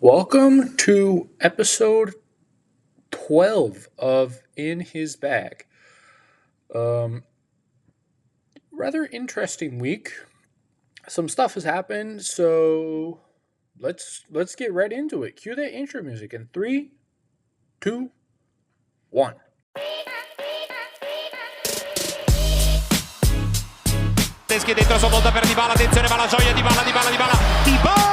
Welcome to episode 12 of In His Bag. Um, Rather interesting week. Some stuff has happened, so let's get right into it. Cue that intro music in three, two, one. Tedeschi dentro sotto per Dybala, attenzione, va la gioia di Dybala!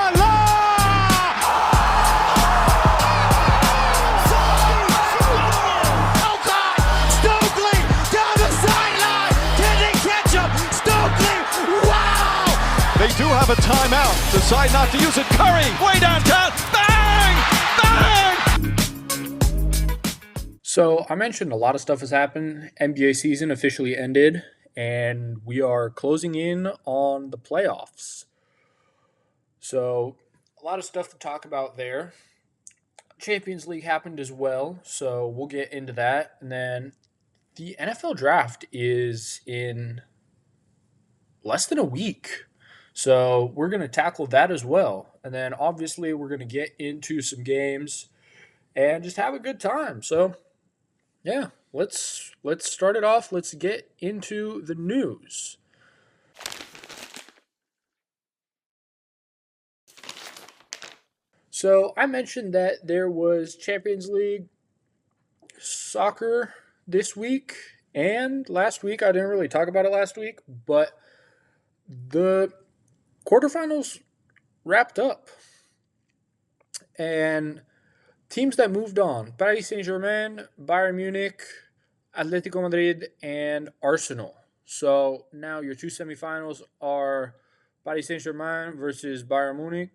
Stokely down the sideline. Can they catch him? Stokely, wow! They do have a timeout. Decide not to use it. Curry, way downtown. Bang! Bang! So I mentioned a lot of stuff has happened. NBA season officially ended, and we are closing in on the playoffs. So a lot of stuff to talk about there. Champions League happened as well, so we'll get into that. And then the NFL draft is in less than a week. So we're going to tackle that as well. And then obviously we're going to get into some games and just have a good time. So yeah, let's start it off. Let's get into the news. So I mentioned that there was Champions League soccer this week and last week. I didn't really talk about it last week, but the quarterfinals wrapped up. And teams that moved on: Paris Saint-Germain, Bayern Munich, Atletico Madrid, and Arsenal. So now your two semifinals are Paris Saint-Germain versus Bayern Munich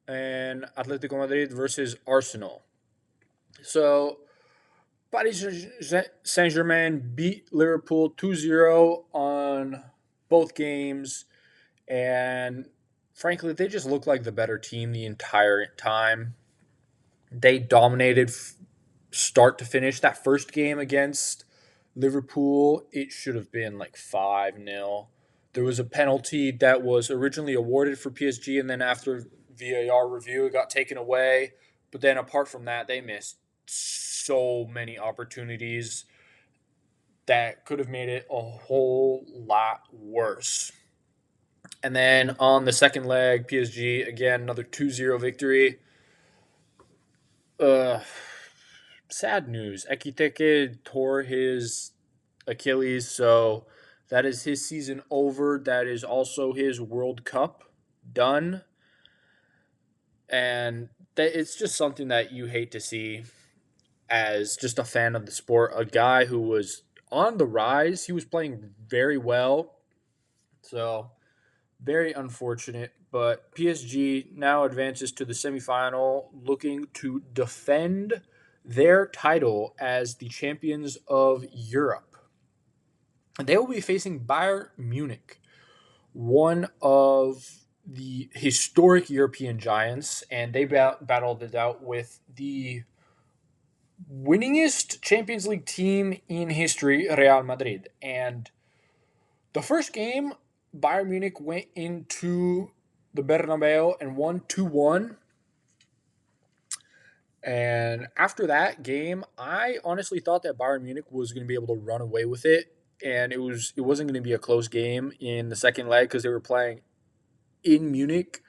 and Atletico Madrid versus Arsenal. So Paris Saint-Germain beat Liverpool 2-0 on both games, and frankly, they just look like the better team the entire time. They dominated start to finish. That first game against Liverpool, it should have been like 5-0. There was a penalty that was originally awarded for PSG, and then after VAR review, it got taken away. But then apart from that, they missed so many opportunities that could have made it a whole lot worse. And then on the second leg, PSG, again, another 2-0 victory. Sad news. Ekitike tore his Achilles, so that is his season over. That is also his World Cup done. And it's just something that you hate to see as just a fan of the sport. A guy who was on the rise. He was playing very well. So very unfortunate. But PSG now advances to the semifinal, looking to defend their title as the champions of Europe. They will be facing Bayern Munich, one of the historic European giants, and they battled it out with the winningest Champions League team in history, Real Madrid. And the first game, Bayern Munich went into the Bernabeu and won 2-1. And after that game, I honestly thought that Bayern Munich was going to be able to run away with it, and it wasn't going to be a close game in the second leg because they were playing in Munich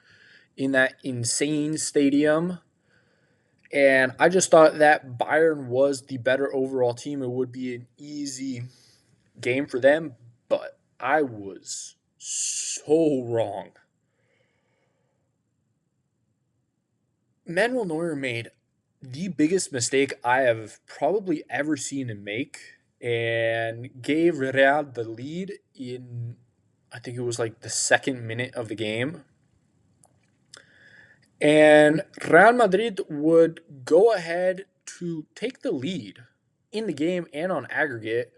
in that insane stadium. And I just thought that Bayern was the better overall team. It would be an easy game for them, but I was so wrong. Manuel Neuer made the biggest mistake I have probably ever seen him make and gave Real the lead in, I think it was like the second minute of the game. And Real Madrid would go ahead to take the lead in the game and on aggregate.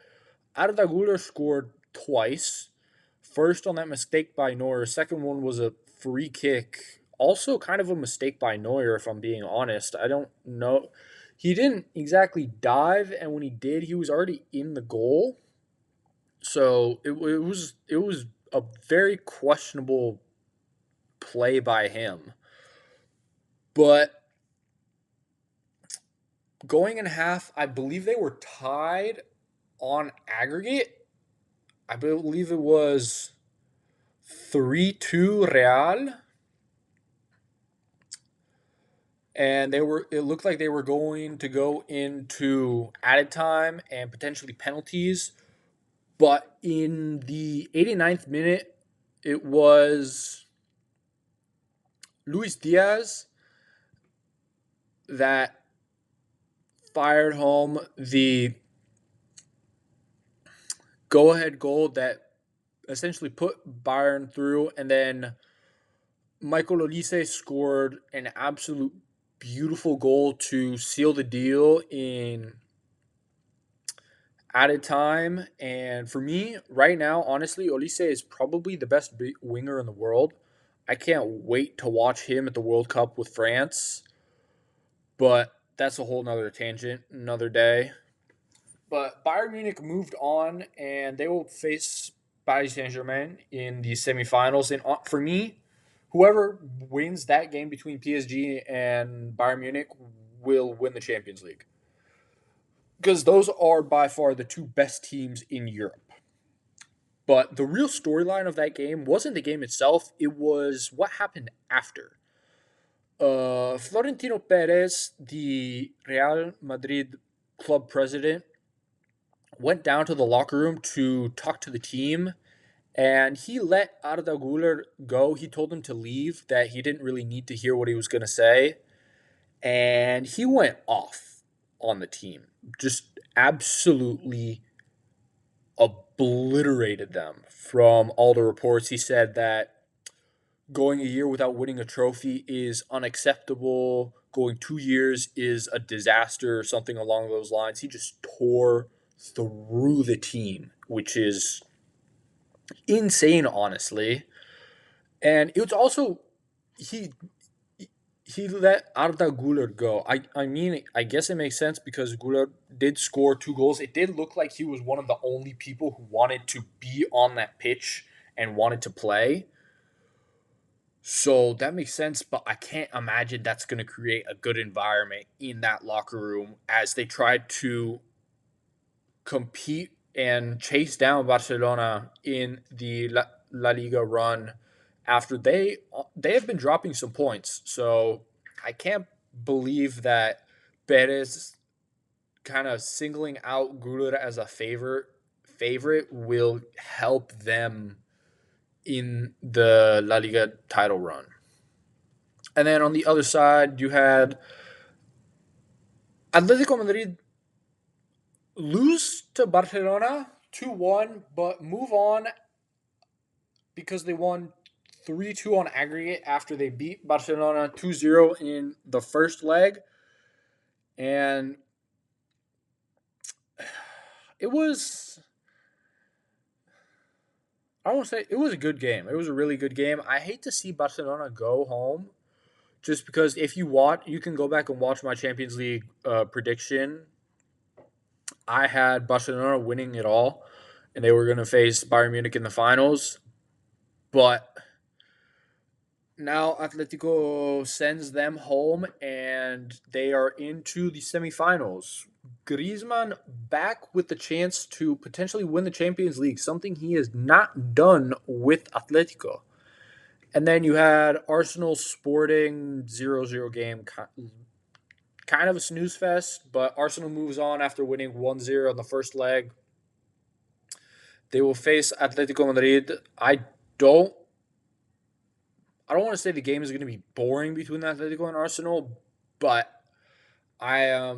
Arda Güler scored twice. First on that mistake by Neuer. Second one was a free kick. Also kind of a mistake by Neuer, if I'm being honest. I don't know. He didn't exactly dive, and when he did, he was already in the goal. So it was a very questionable play by him. But Going in half, I believe they were tied on aggregate. I believe it was 3-2 Real. And it looked like they were going to go into added time and potentially penalties. But in the 89th minute, it was Luis Diaz that fired home the go-ahead goal that essentially put Bayern through, and then Michael Olise scored an absolute beautiful goal to seal the deal in added time. And for me, right now, honestly, Olise is probably the best winger in the world. I can't wait to watch him at the World Cup with France. But that's a whole nother tangent, another day. But Bayern Munich moved on, and they will face Paris Saint-Germain in the semifinals. And for me, whoever wins that game between PSG and Bayern Munich will win the Champions League. Because those are by far the two best teams in Europe. But the real storyline of that game wasn't the game itself, it was what happened after. Florentino Perez, the Real Madrid club president, went down to the locker room to talk to the team, and he let Arda Güler go. He told him to leave, that he didn't really need to hear what he was going to say, and he went off on the team. Just absolutely obliterated them from all the reports. He said that going a year without winning a trophy is unacceptable. Going 2 years is a disaster or something along those lines. He just tore through the team, which is insane, honestly. And it was also he let Arda Güler go. I mean, I guess it makes sense because Güler did score 2 goals. It did look like he was one of the only people who wanted to be on that pitch and wanted to play. So that makes sense, but I can't imagine that's going to create a good environment in that locker room as they tried to compete and chase down Barcelona in the La Liga run after they have been dropping some points. So I can't believe that Perez kind of singling out Güler as a favorite will help them in the La Liga title run. And then on the other side, you had Atletico Madrid lose to Barcelona 2-1, but move on because they won 3-2 on aggregate after they beat Barcelona 2-0 in the first leg. And it was, I won't say, it was a good game. It was a really good game. I hate to see Barcelona go home just because if you watch, you can go back and watch my Champions League prediction. I had Barcelona winning it all, and they were going to face Bayern Munich in the finals. But now Atletico sends them home, and they are into the semifinals. Griezmann back with the chance to potentially win the Champions League, something he has not done with Atletico. And then you had Arsenal Sporting 0-0 game. Kind of a snooze fest, but Arsenal moves on after winning 1-0 in the first leg. They will face Atletico Madrid. I don't want to say the game is going to be boring between Atletico and Arsenal, but I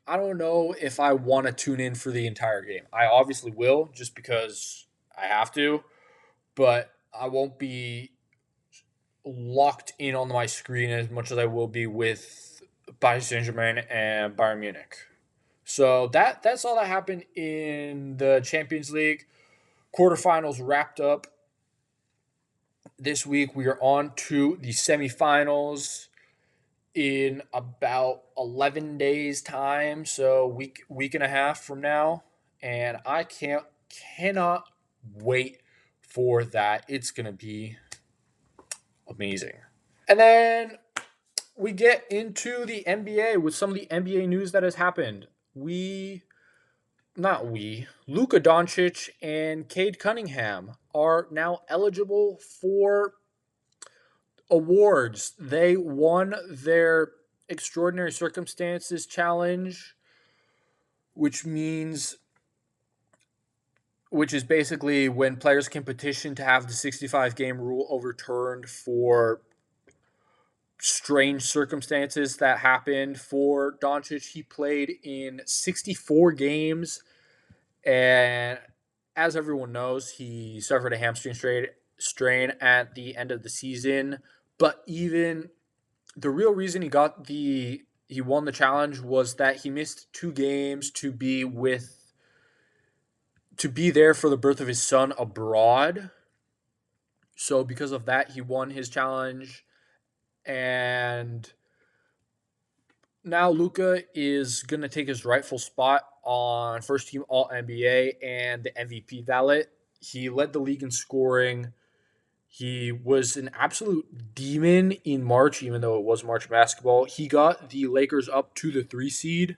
don't know if I want to tune in for the entire game. I obviously will, just because I have to, but I won't be locked in on my screen as much as I will be with Paris Saint-Germain and Bayern Munich. So that's all that happened in the Champions League. Quarterfinals wrapped up this week. We are on to the semifinals in about 11 days time, so week and a half from now, and I cannot wait for that. It's going to be amazing. And then we get into the NBA with some of the NBA news that has happened. Luka Doncic and Cade Cunningham are now eligible for awards. They won their Extraordinary Circumstances Challenge, which is basically when players can petition to have the 65 game rule overturned for strange circumstances that happened for Doncic. He played in 64 games, and as everyone knows, he suffered a hamstring strain at the end of the season. But even the real reason he won the challenge was that he missed 2 games to be there for the birth of his son abroad. So because of that, he won his challenge. And now Luka is going to take his rightful spot on first team All-NBA and the MVP ballot. He led the league in scoring. He was an absolute demon in March, even though it was March basketball. He got the Lakers up to the 3 seed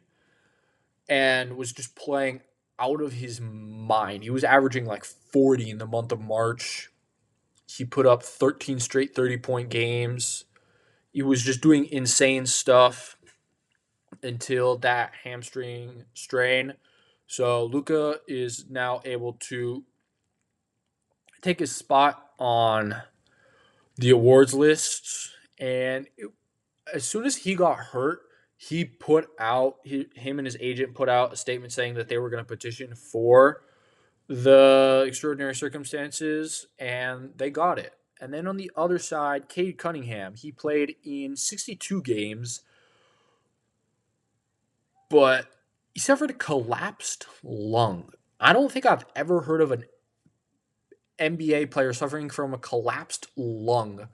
and was just playing out of his mind. He was averaging like 40 in the month of March. He put up 13 straight 30-point games. He was just doing insane stuff until that hamstring strain. So Luka is now able to take his spot on the awards list. And as soon as he got hurt, him and his agent put out a statement saying that they were going to petition for the extraordinary circumstances, and they got it. And then on the other side, Cade Cunningham, he played in 62 games, but he suffered a collapsed lung. I don't think I've ever heard of an NBA player suffering from a collapsed lung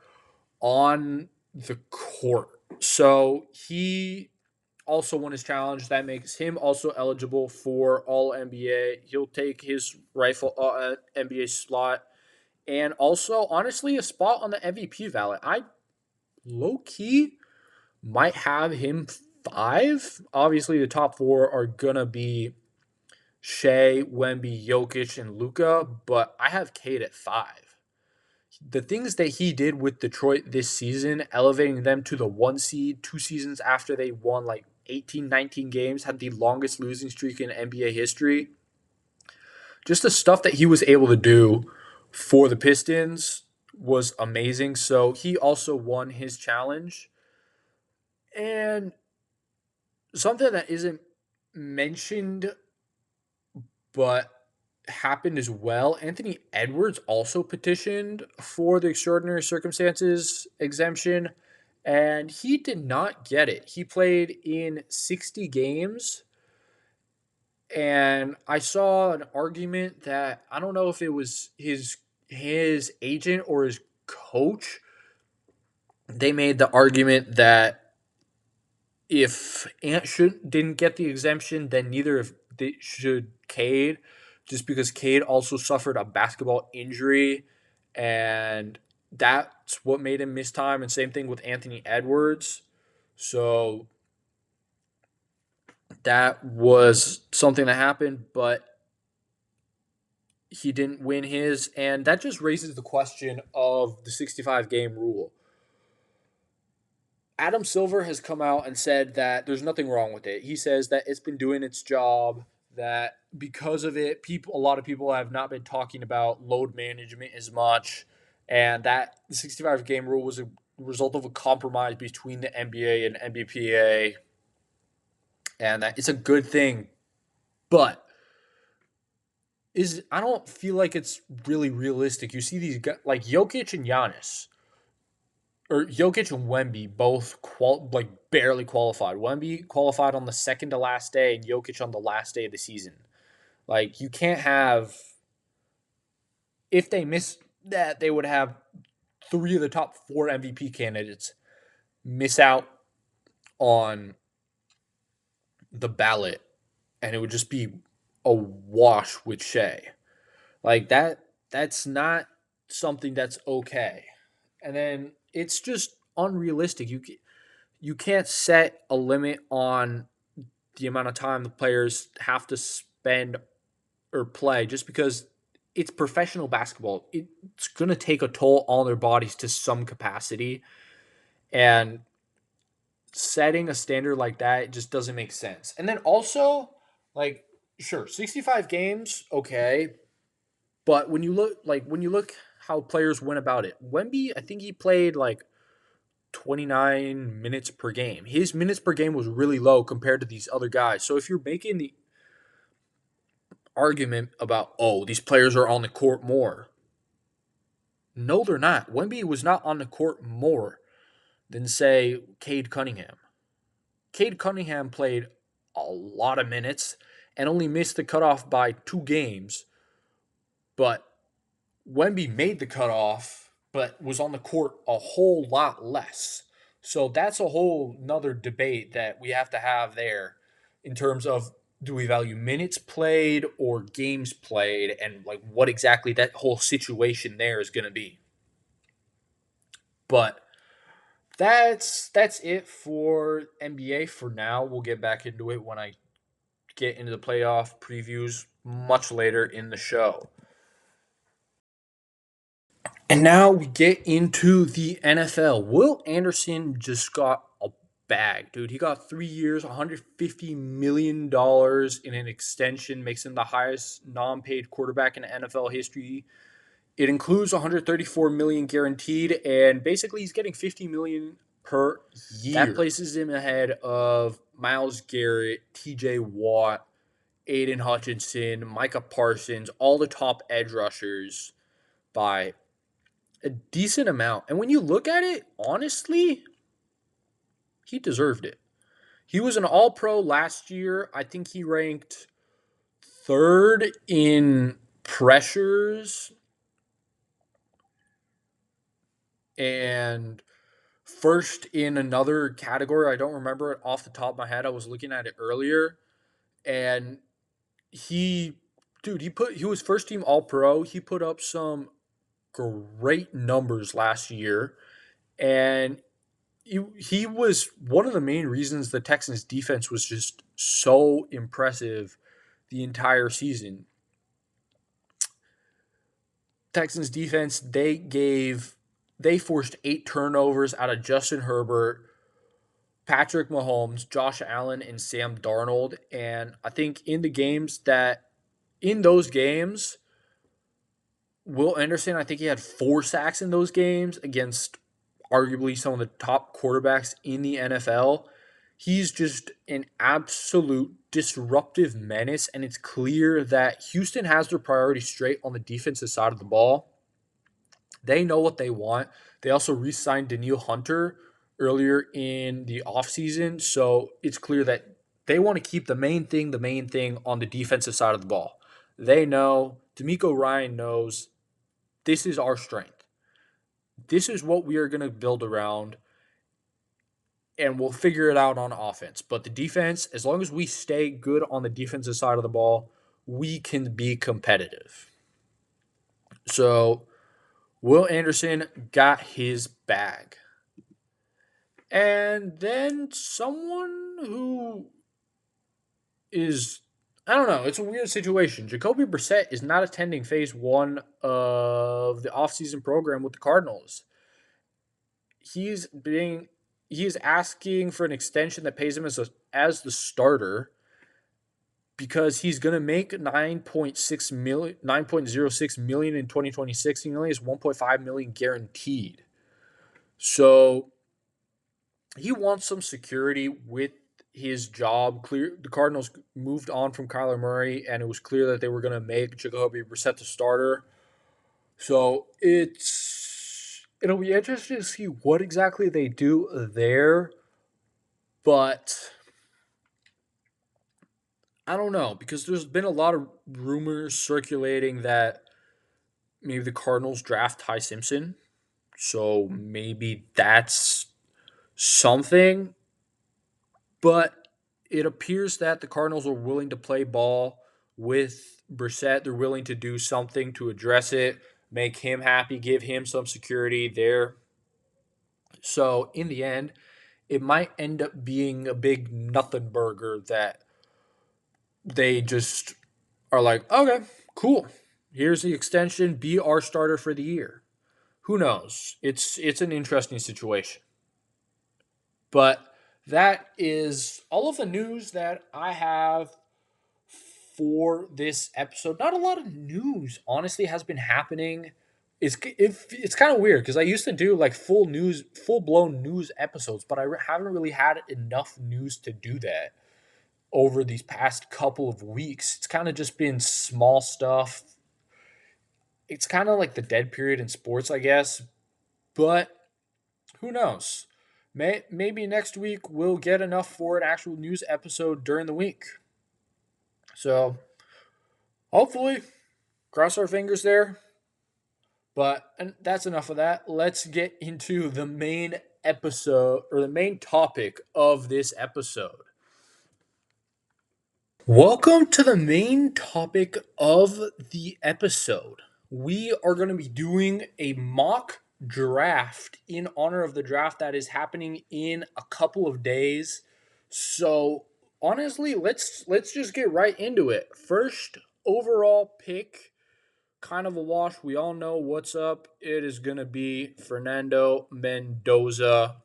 on the court. So he also won his challenge. That makes him also eligible for All-NBA. He'll take his rightful NBA slot. And also, honestly, a spot on the MVP ballot. I low-key might have him 5. Obviously, the top 4 are going to be Shea, Wemby, Jokic, and Luka, but I have Cade at 5. The things that he did with Detroit this season, elevating them to the 1 seed 2 seasons after they won like 18, 19 games, had the longest losing streak in NBA history. Just the stuff that he was able to do for the Pistons was amazing. So he also won his challenge. And something that isn't mentioned but happened as well, Anthony Edwards also petitioned for the extraordinary circumstances exemption, and he did not get it. He played in 60 games, and I saw an argument that I don't know if it was his agent or his coach. They made the argument that if Ant didn't get the exemption, then neither should Cade, just because Cade also suffered a basketball injury, and that's what made him miss time. And same thing with Anthony Edwards. So that was something that happened, but he didn't win his. And that just raises the question of the 65-game rule. Adam Silver has come out and said that there's nothing wrong with it. He says that it's been doing its job, that because of it, a lot of people have not been talking about load management as much, and that the 65-game rule was a result of a compromise between the NBA and NBPA, and that it's a good thing. But I don't feel like it's really realistic. You see these guys like Jokic and Giannis, or Jokic and Wemby, both barely qualified. Wemby qualified on the second to last day, and Jokic on the last day of the season. Like, you can't have. If they miss that, they would have 3 of the top 4 MVP candidates miss out on the ballot, and it would just be a wash with Shea. Like, that's not something that's okay. And then it's just unrealistic. you can't set a limit on the amount of time the players have to spend or play just because it's professional basketball. It's going to take a toll on their bodies to some capacity. And setting a standard like that just doesn't make sense. And then also, like, sure, 65 games, okay. But when you look how players went about it, Wemby, I think he played like 29 minutes per game. His minutes per game was really low compared to these other guys. So if you're making the argument about, oh, these players are on the court more, no, they're not. Wemby was not on the court more than, say, Cade Cunningham. Cade Cunningham played a lot of minutes and only missed the cutoff by 2 games. But Wemby made the cutoff, but was on the court a whole lot less. So that's a whole nother debate that we have to have there in terms of, do we value minutes played or games played, and like what exactly that whole situation there is going to be. But that's it for NBA for now. We'll get back into it when I get into the playoff previews much later in the show. And now we get into the NFL. Will Anderson just got a bag, dude. He got 3 years, $150 million in an extension, makes him the highest non-paid quarterback in NFL history. It includes $134 million guaranteed, and basically he's getting $50 million per year. That places him ahead of Myles Garrett, TJ Watt, Aiden Hutchinson, Micah Parsons, all the top edge rushers by a decent amount. And when you look at it, honestly, he deserved it. He was an All-Pro last year. I think he ranked 3rd in pressures and 1st in another category. I don't remember it off the top of my head. I was looking at it earlier. And he was first team All-Pro. He put up some great numbers last year, and he was one of the main reasons the Texans defense was just so impressive the entire season. Texans defense, they forced 8 turnovers out of Justin Herbert, Patrick Mahomes, Josh Allen, and Sam Darnold. And I think in those games, Will Anderson, I think he had 4 sacks in those games against arguably some of the top quarterbacks in the NFL. He's just an absolute disruptive menace, and it's clear that Houston has their priorities straight on the defensive side of the ball. They know what they want. They also re-signed Danielle Hunter earlier in the offseason, so it's clear that they want to keep the main thing on the defensive side of the ball. They know, DeMeco Ryan knows, this is our strength. This is what we are going to build around, and we'll figure it out on offense. But the defense, as long as we stay good on the defensive side of the ball, we can be competitive. So Will Anderson got his bag. And then someone who is, I don't know, it's a weird situation. Jacoby Brissett is not attending phase 1 of the offseason program with the Cardinals. He is asking for an extension that pays him as the starter because he's going to make $9.06 million in 2026. He only has $1.5 million guaranteed. So he wants some security with his job. The Cardinals moved on from Kyler Murray, and it was clear that they were going to make Jacoby Brissett the starter. So it'll be interesting to see what exactly they do there. But I don't know, because there's been a lot of rumors circulating that maybe the Cardinals draft Ty Simpson. So maybe that's something. But it appears that the Cardinals are willing to play ball with Brissett. They're willing to do something to address it, make him happy, give him some security there. So in the end, it might end up being a big nothing burger that they just are like, okay, cool. Here's the extension. Be our starter for the year. Who knows? It's an interesting situation. But that is all of the news that I have for this episode. Not a lot of news, honestly, has been happening. It's kind of weird because I used to do like full blown news episodes, but I haven't really had enough news to do that over these past couple of weeks. It's kind of just been small stuff. It's kind of like the dead period in sports, I guess. But who knows? Maybe next week we'll get enough for an actual news episode during the week. So hopefully, cross our fingers there. But and that's enough of that. Let's get into the main episode or the main topic of this episode. Welcome to the main topic of the episode. We are going to be doing a mock draft in honor of the draft that is happening in a couple of days. So, honestly, let's just get right into it. First overall pick, kind of a wash. We all know what's up. It is going to be Fernando Mendoza.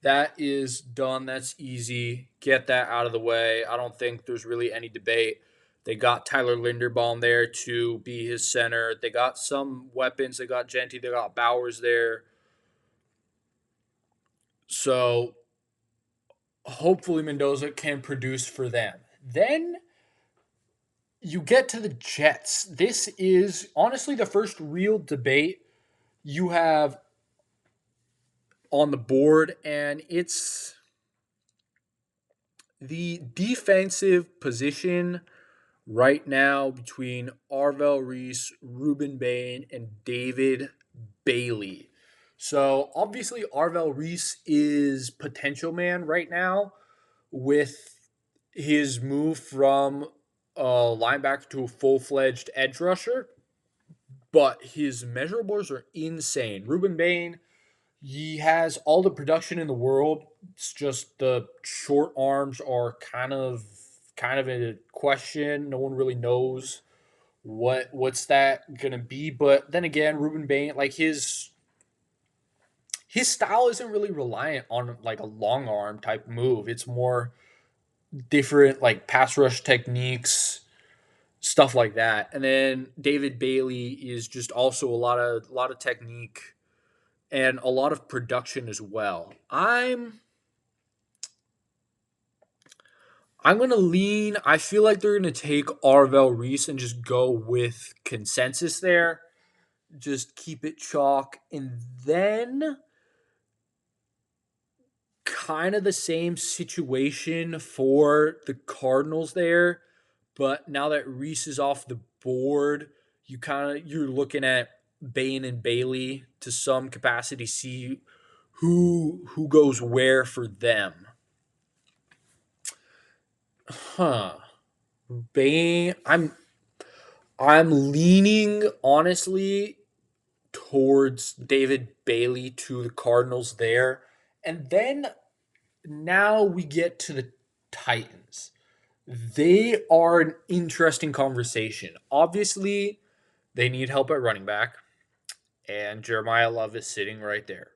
That is done. That's easy. Get that out of the way. I don't think there's really any debate. They got Tyler Linderbaum there to be his center. They got some weapons. They got Genty. They got Bowers there. So hopefully Mendoza can produce for them. Then you get to the Jets. This is honestly the first real debate you have on the board, and it's the defensive position right now between Arvell Reese, Ruben Bain, and David Bailey. So obviously Arvell Reese is potential man right now with his move from a linebacker to a full-fledged edge rusher, but his measurables are insane. Ruben Bain, he has all the production in the world. It's just the short arms are kind of a question. No one really knows what's that gonna be. But then again, Ruben Bain, like his style isn't really reliant on like a long arm type move. It's more different like pass rush techniques, stuff like that. And then David Bailey is just also a lot of technique and a lot of production as well. I'm going to lean. I feel like they're going to take Arvell Reese and just go with consensus there. Just keep it chalk. And then kind of the same situation for the Cardinals there. But now that Reese is off the board, you're looking at Bain and Bailey to some capacity, see who goes where for them. Bain, I'm leaning honestly towards David Bailey to the Cardinals there. And then now we get to the Titans. They are an interesting conversation. Obviously, they need help at running back, and Jeremiah Love is sitting right there.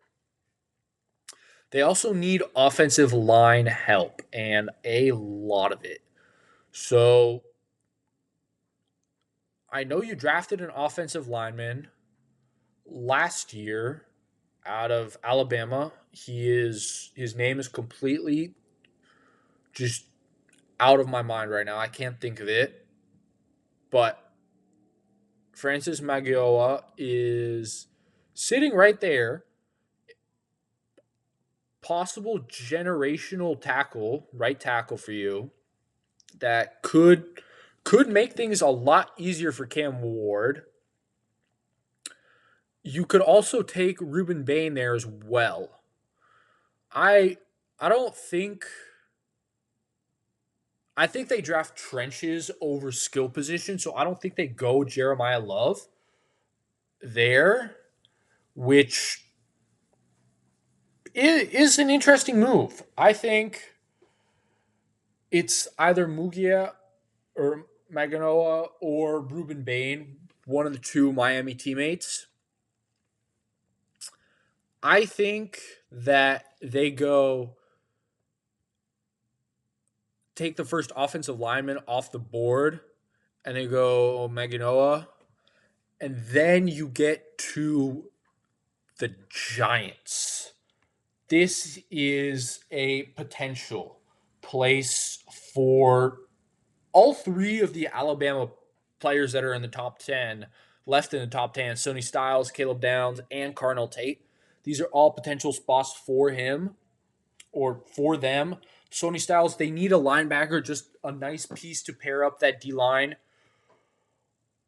They also need offensive line help, and a lot of it. So, I know you drafted an offensive lineman last year out of Alabama. His name is completely just out of my mind right now. I can't think of it. But Francis Magioa is sitting right there. Possible generational tackle, right tackle for you that could make things a lot easier for Cam Ward. You could also take Ruben Bain there as well. I don't think I think they draft trenches over skill position, so I don't think they go Jeremiah Love there, which is an interesting move. I think it's either Mugia or Maganoa or Ruben Bain, one of the two Miami teammates. I think that they go take the first offensive lineman off the board and they go Maganoa. And then you get to the Giants. This is a potential place for all three of the Alabama players that are in the top 10, left in the top 10, Sonny Styles, Caleb Downs, and Carnell Tate. These are all potential spots for him or for them. Sonny Styles, they need a linebacker, just a nice piece to pair up that D-line.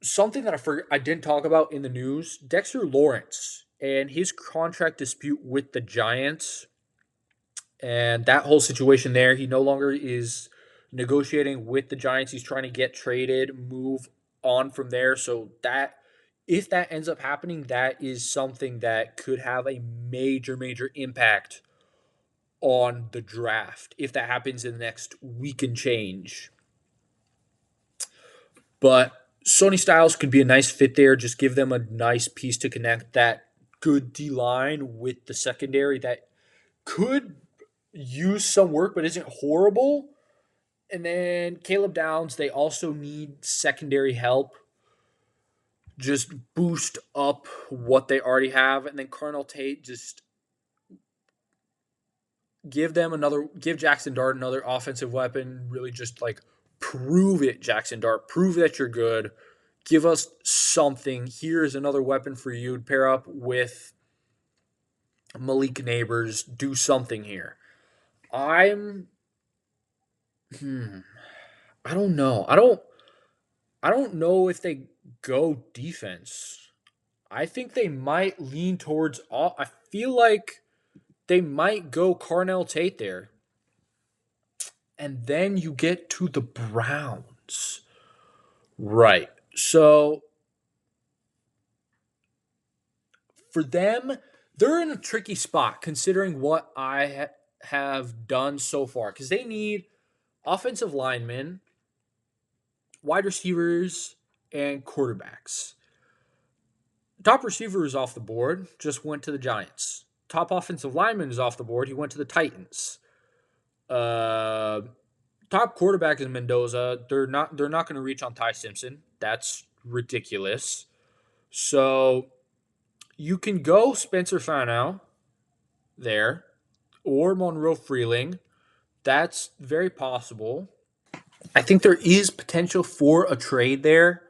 Something that I didn't talk about in the news, Dexter Lawrence and his contract dispute with the Giants and that whole situation there. He no longer is negotiating with the Giants. He's trying to get traded, move on from there. So that if that ends up happening, that is something that could have a major, major impact on the draft if that happens in the next week and change. But Sonny Styles could be a nice fit there. Just give them a nice piece to connect that good D line with the secondary that could use some work but isn't horrible. And then Caleb Downs, they also need secondary help. Just boost up what they already have. And then Carnell Tate, just give Jackson Dart another offensive weapon. Really just like prove it, Jackson Dart. Prove that you're good. Give us something. Here's another weapon for you to pair up with Malik Neighbors. Do something here. I don't know. I don't know if they go defense. I think they might lean towards I feel like they might go Carnell Tate there. And then you get to the Browns. Right. So for them, they're in a tricky spot considering what I have done so far because they need offensive linemen, wide receivers, and quarterbacks. Top receiver is off the board, just went to the Giants. Top offensive lineman is off the board, he went to the Titans. Top quarterback is Mendoza. They're not going to reach on Ty Simpson. That's ridiculous. So you can go Spencer Fanow there or Monroe Freeling. That's very possible. I think there is potential for a trade there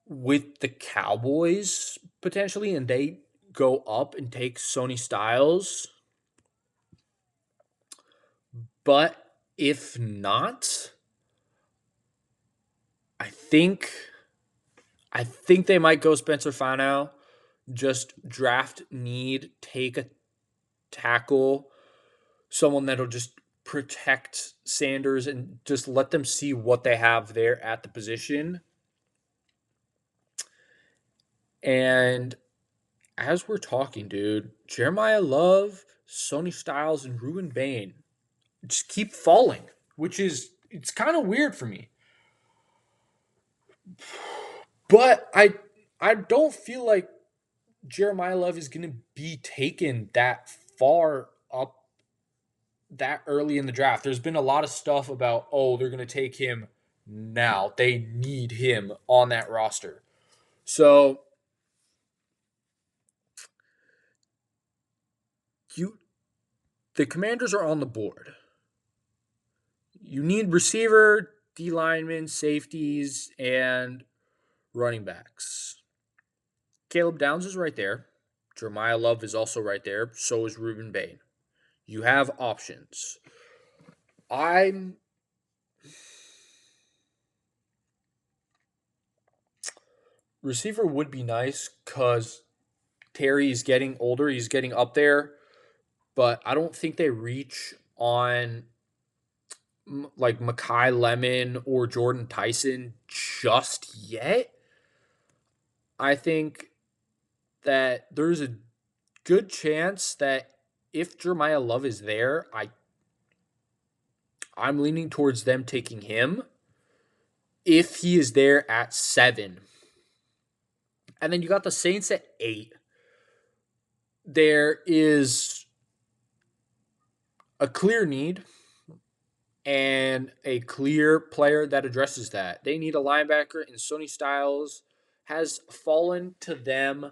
with the Cowboys potentially, and they go up and take Sonny Styles. But if not, I think they might go Spencer Fanow. Just draft need, take a tackle, someone that'll just protect Sanders and just let them see what they have there at the position. And as we're talking, dude, Jeremiah Love, Sonny Styles, and Ruben Bain just keep falling, which is, it's kind of weird for me. But I don't feel like Jeremiah Love is going to be taken that far up that early in the draft. There's been a lot of stuff about, they're going to take him now. They need him on that roster. So the Commanders are on the board. You need receiver, D linemen, safeties, and running backs. Caleb Downs is right there. Jeremiah Love is also right there. So is Ruben Bain. You have options. Receiver would be nice because Terry is getting older. He's getting up there. But I don't think they reach on like Mekhi Lemon or Jordan Tyson just yet. I think that there's a good chance that if Jeremiah Love is there, I'm leaning towards them taking him if he is there at 7. And then you got the Saints at 8. There is a clear need and a clear player that addresses that. They need a linebacker, and Sonny Styles has fallen to them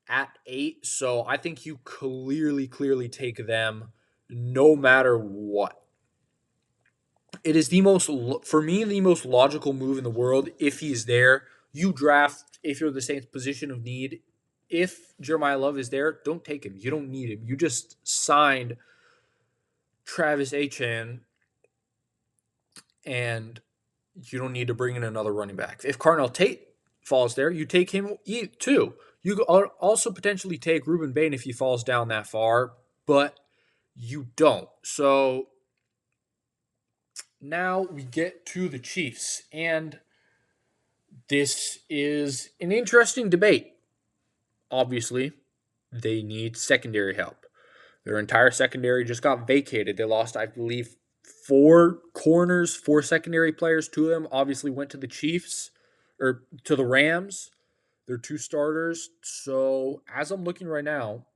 at 8. So I think you clearly take them no matter what. It is for me, the most logical move in the world. If he's there, you draft, if you're the Saints' position of need. If Jeremiah Love is there, don't take him. You don't need him. You just signed Travis Etienne, and you don't need to bring in another running back. If Carnell Tate falls there, you take him too. You also potentially take Ruben Bain if he falls down that far, but you don't. So now we get to the Chiefs, and this is an interesting debate. Obviously, they need secondary help. Their entire secondary just got vacated. They lost, I believe, 4 corners, 4 secondary players. 2 of them obviously went to the Chiefs or to the Rams. They're 2 starters. So as I'm looking right now,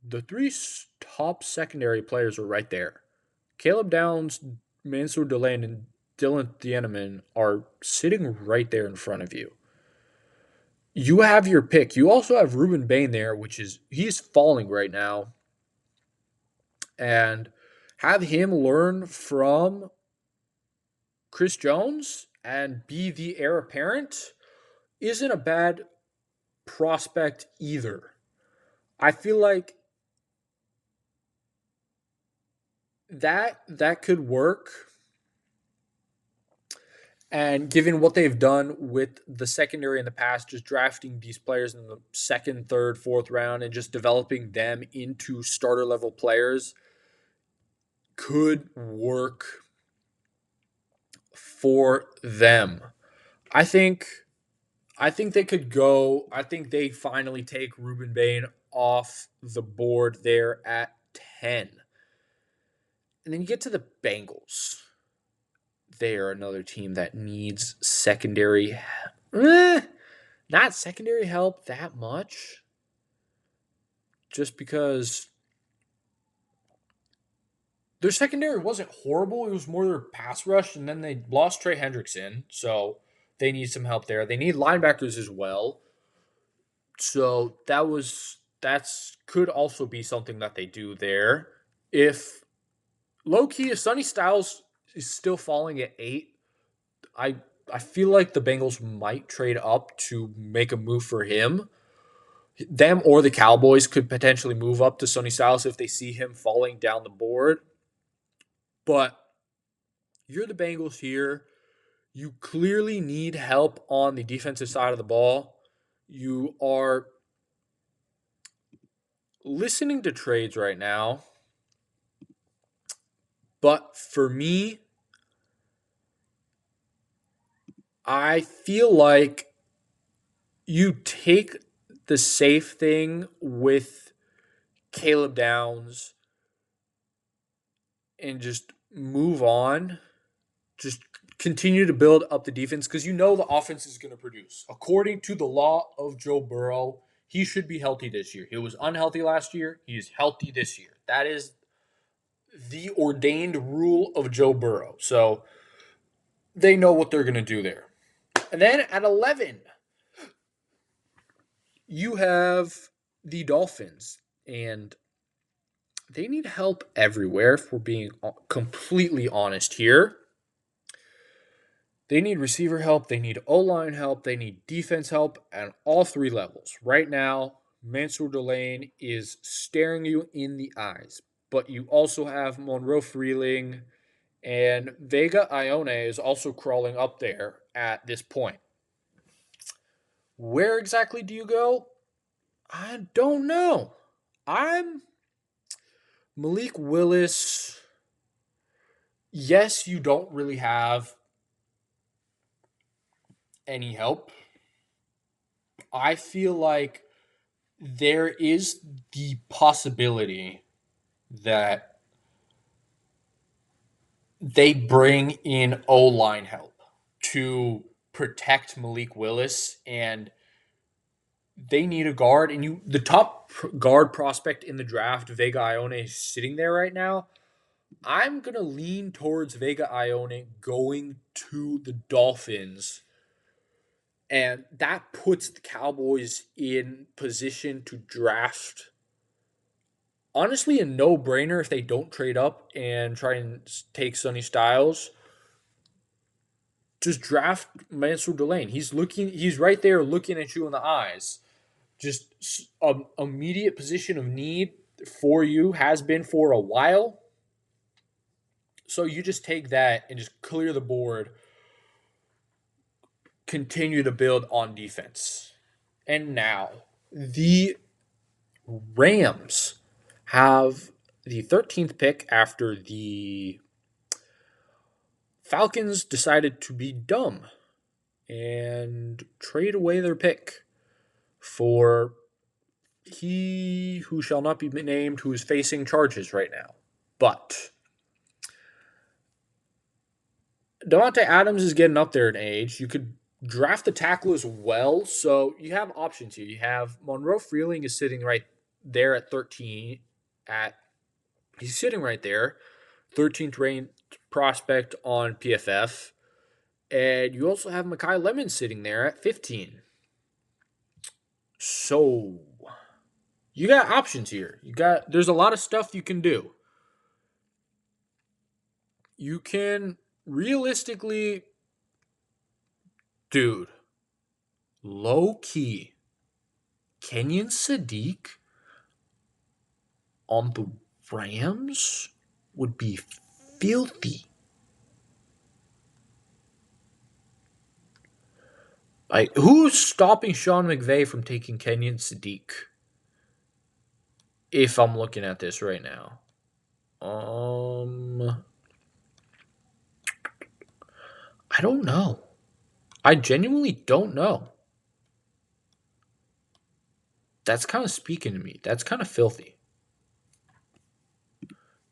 the 3 top secondary players are right there. Caleb Downs, Mansour Delane, and Dylan Thieneman are sitting right there in front of you. You have your pick. You also have Ruben Bain there, he's falling right now. And have him learn from Chris Jones and be the heir apparent isn't a bad prospect either. I feel like that could work. And given what they've done with the secondary in the past, just drafting these players in the 2nd, 3rd, 4th round and just developing them into starter level players could work for them. I think they could go. I think they finally take Ruben Bain off the board there at 10. And then you get to the Bengals. They are another team that needs secondary, not secondary help that much, just because their secondary wasn't horrible. It was more their pass rush, and then they lost Trey Hendrickson, so they need some help there. They need linebackers as well, so that's could also be something that they do there. If Sonny Styles is still falling at 8, I feel like the Bengals might trade up to make a move for him. Them or the Cowboys could potentially move up to Sonny Styles if they see him falling down the board. But you're the Bengals here. You clearly need help on the defensive side of the ball. You are listening to trades right now. But for me, I feel like you take the safe thing with Caleb Downs and just move on. Just continue to build up the defense because you know the offense is going to produce. According to the law of Joe Burrow, he should be healthy this year. He was unhealthy last year. He is healthy this year. That is the ordained rule of Joe Burrow. So they know what they're going to do there. And then at 11, you have the Dolphins. And they need help everywhere, if we're being completely honest here. They need receiver help. They need O-line help. They need defense help at all 3 levels. Right now, Mansour Delane is staring you in the eyes. But you also have Monroe Freeling, and Vega Ione is also crawling up there at this point. Where exactly do you go? I don't know. I'm Malik Willis. Yes, you don't really have any help. I feel like there is the possibility that they bring in O-line help to protect Malik Willis, and they need a guard. And the top guard prospect in the draft, Vega Ione, is sitting there right now. I'm gonna lean towards Vega Ione going to the Dolphins, and that puts the Cowboys in position to draft. Honestly, a no-brainer if they don't trade up and try and take Sonny Styles. Just draft Mansour Delane. He's right there looking at you in the eyes. Just an immediate position of need for you, has been for a while. So you just take that and just clear the board. Continue to build on defense. And now the Rams have the 13th pick after the Falcons decided to be dumb and trade away their pick for he who shall not be named, who is facing charges right now. But Davante Adams is getting up there in age. You could draft the tackle as well, so you have options here. You have Monroe Freeling is sitting right there at 13. He's sitting right there, 13th ranked prospect on PFF. And you also have Mekhi Lemon sitting there at 15. So you got options here. There's a lot of stuff you can do. You can realistically, dude, low key, Kenyon Sadiq on the Rams would be filthy. Like, who's stopping Sean McVay from taking Kenyon Sadiq? If I'm looking at this right now. I don't know. I genuinely don't know. That's kind of speaking to me. That's kind of filthy.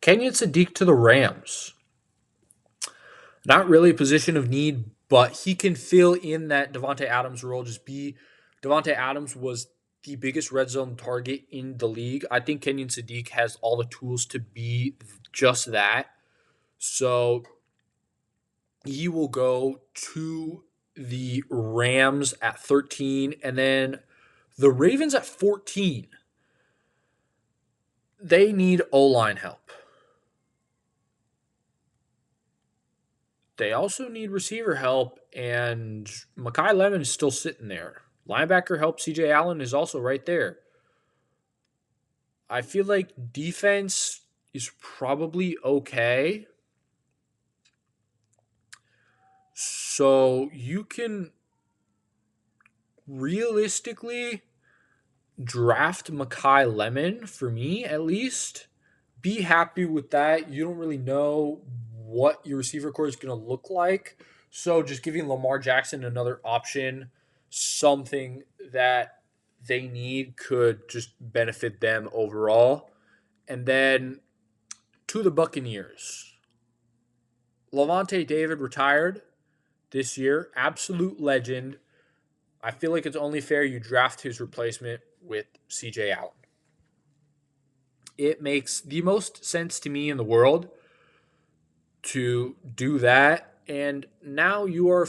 Kenyon Sadiq to the Rams. Not really a position of need, but he can fill in that Davante Adams role. Davante Adams was the biggest red zone target in the league. I think Kenyon Sadiq has all the tools to be just that. So he will go to the Rams at 13, and then the Ravens at 14. They need O-line help. They also need receiver help, and Mekhi Lemon is still sitting there. Linebacker help, CJ Allen is also right there. I feel like defense is probably okay. So you can realistically draft Mekhi Lemon, for me at least. Be happy with that. You don't really know what your receiver core is going to look like. So just giving Lamar Jackson another option, something that they need, could just benefit them overall. And then to the Buccaneers. Lavonte David retired this year. Absolute legend. I feel like it's only fair you draft his replacement with CJ Allen. It makes the most sense to me in the world to do that. And now you are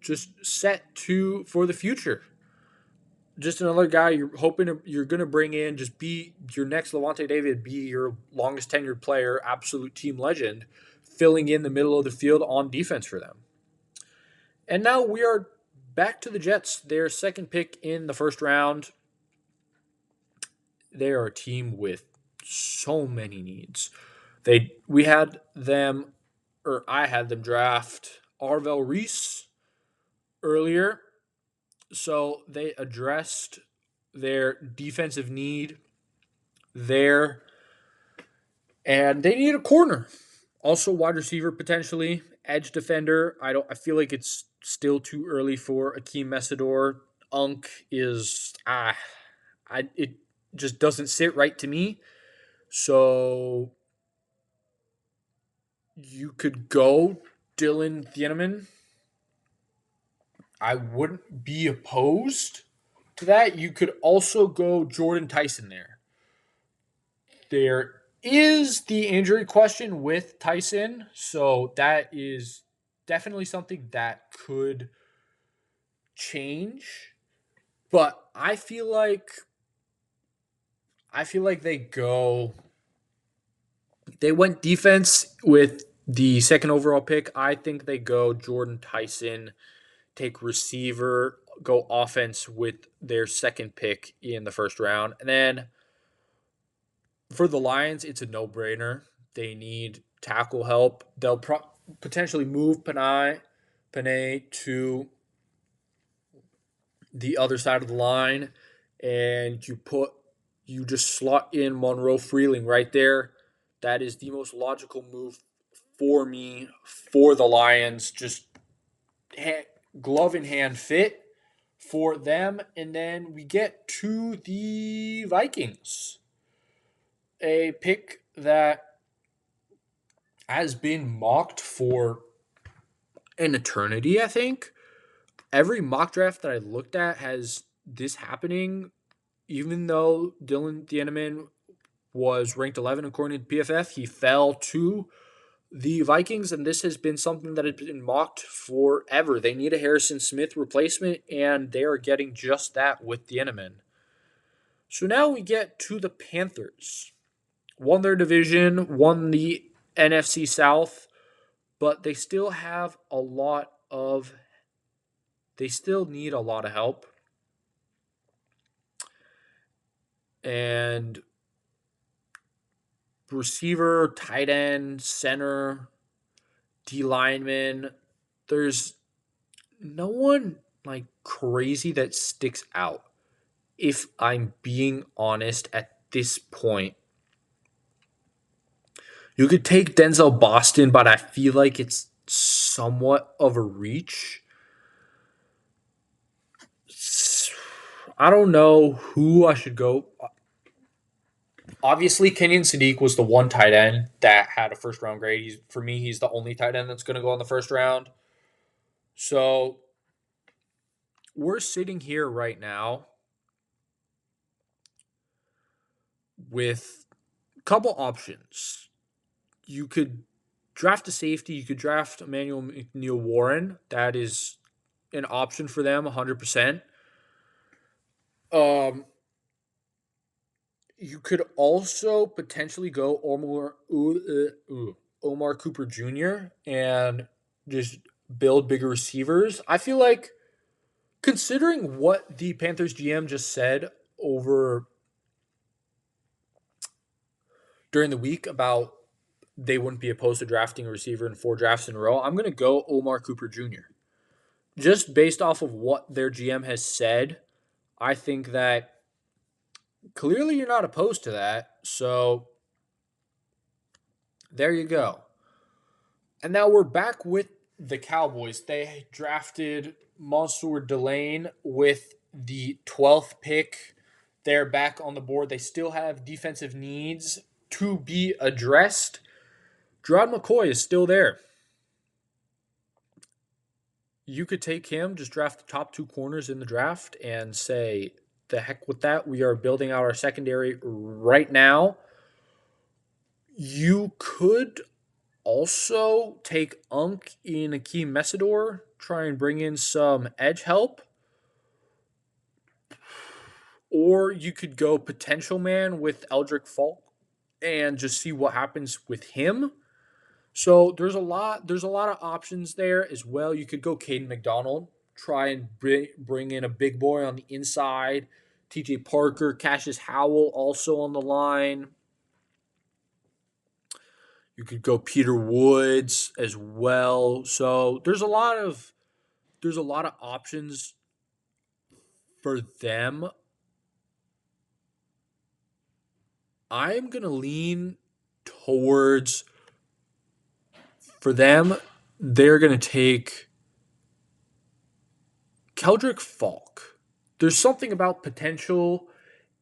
just set for the future. Just another guy you're hoping you're going to bring in, just be your next Lavonte David, be your longest tenured player, absolute team legend, filling in the middle of the field on defense for them. And now we are back to the Jets, their second pick in the first round. They are a team with so many needs. I had them draft Arvell Reese earlier. So they addressed their defensive need there. And they need a corner. Also wide receiver potentially, edge defender. I feel like it's still too early for Akeem Mesidor. Unk is just doesn't sit right to me. So you could go Dylan Thieneman. I wouldn't be opposed to that. You could also go Jordan Tyson there. There is the injury question with Tyson, so that is definitely something that could change. But I feel like they went defense with the second overall pick. I think they go Jordan Tyson, take receiver, go offense with their second pick in the first round. And then for the Lions, it's a no-brainer. They need tackle help. They'll potentially move Panay to the other side of the line, and you just slot in Monroe Freeling right there. That is the most logical move for me for the Lions. Just glove in hand fit for them. And then we get to the Vikings. A pick that has been mocked for an eternity, I think. Every mock draft that I looked at has this happening, even though Dylan Thieneman was ranked 11 according to PFF. He fell to the Vikings, and this has been something that has been mocked forever. They need a Harrison Smith replacement, and they are getting just that with Thieneman. So now we get to the Panthers. Won their division, won the NFC South, but they still have they still need a lot of help. And receiver, tight end, center, D lineman, there's no one like crazy that sticks out. If I'm being honest at this point, you could take Denzel Boston, but I feel like it's somewhat of a reach. I don't know who I should go. Obviously, Kenyon Sadiq was the one tight end that had a first round grade. For me, he's the only tight end that's going to go in the first round. So we're sitting here right now with a couple options. You could draft a safety. You could draft Emmanuel McNeil Warren. That is an option for them, 100%. You could also potentially go Omar Cooper Jr. and just build bigger receivers. I feel like, considering what the Panthers GM just said over during the week about they wouldn't be opposed to drafting a receiver in 4 drafts in a row, I'm going to go Omar Cooper Jr. Just based off of what their GM has said, I think that clearly you're not opposed to that. So there you go. And now we're back with the Cowboys. They drafted Mansour Delane with the 12th pick. They're back on the board. They still have defensive needs to be addressed. Gerard McCoy is still there. You could take him, just draft the top 2 corners in the draft and say, the heck with that. We are building out our secondary right now. You could also take Unk in Akeem Mesidor, try and bring in some edge help. Or you could go potential man with Eldrick Falk and just see what happens with him. So there's a lot of options there as well. You could go Caden McDonald, try and bring in a big boy on the inside. TJ Parker, Cassius Howell also on the line. You could go Peter Woods as well. So there's a lot of options for them. I'm going to lean towards, for them, they're going to take Keldrick Falk. There's something about potential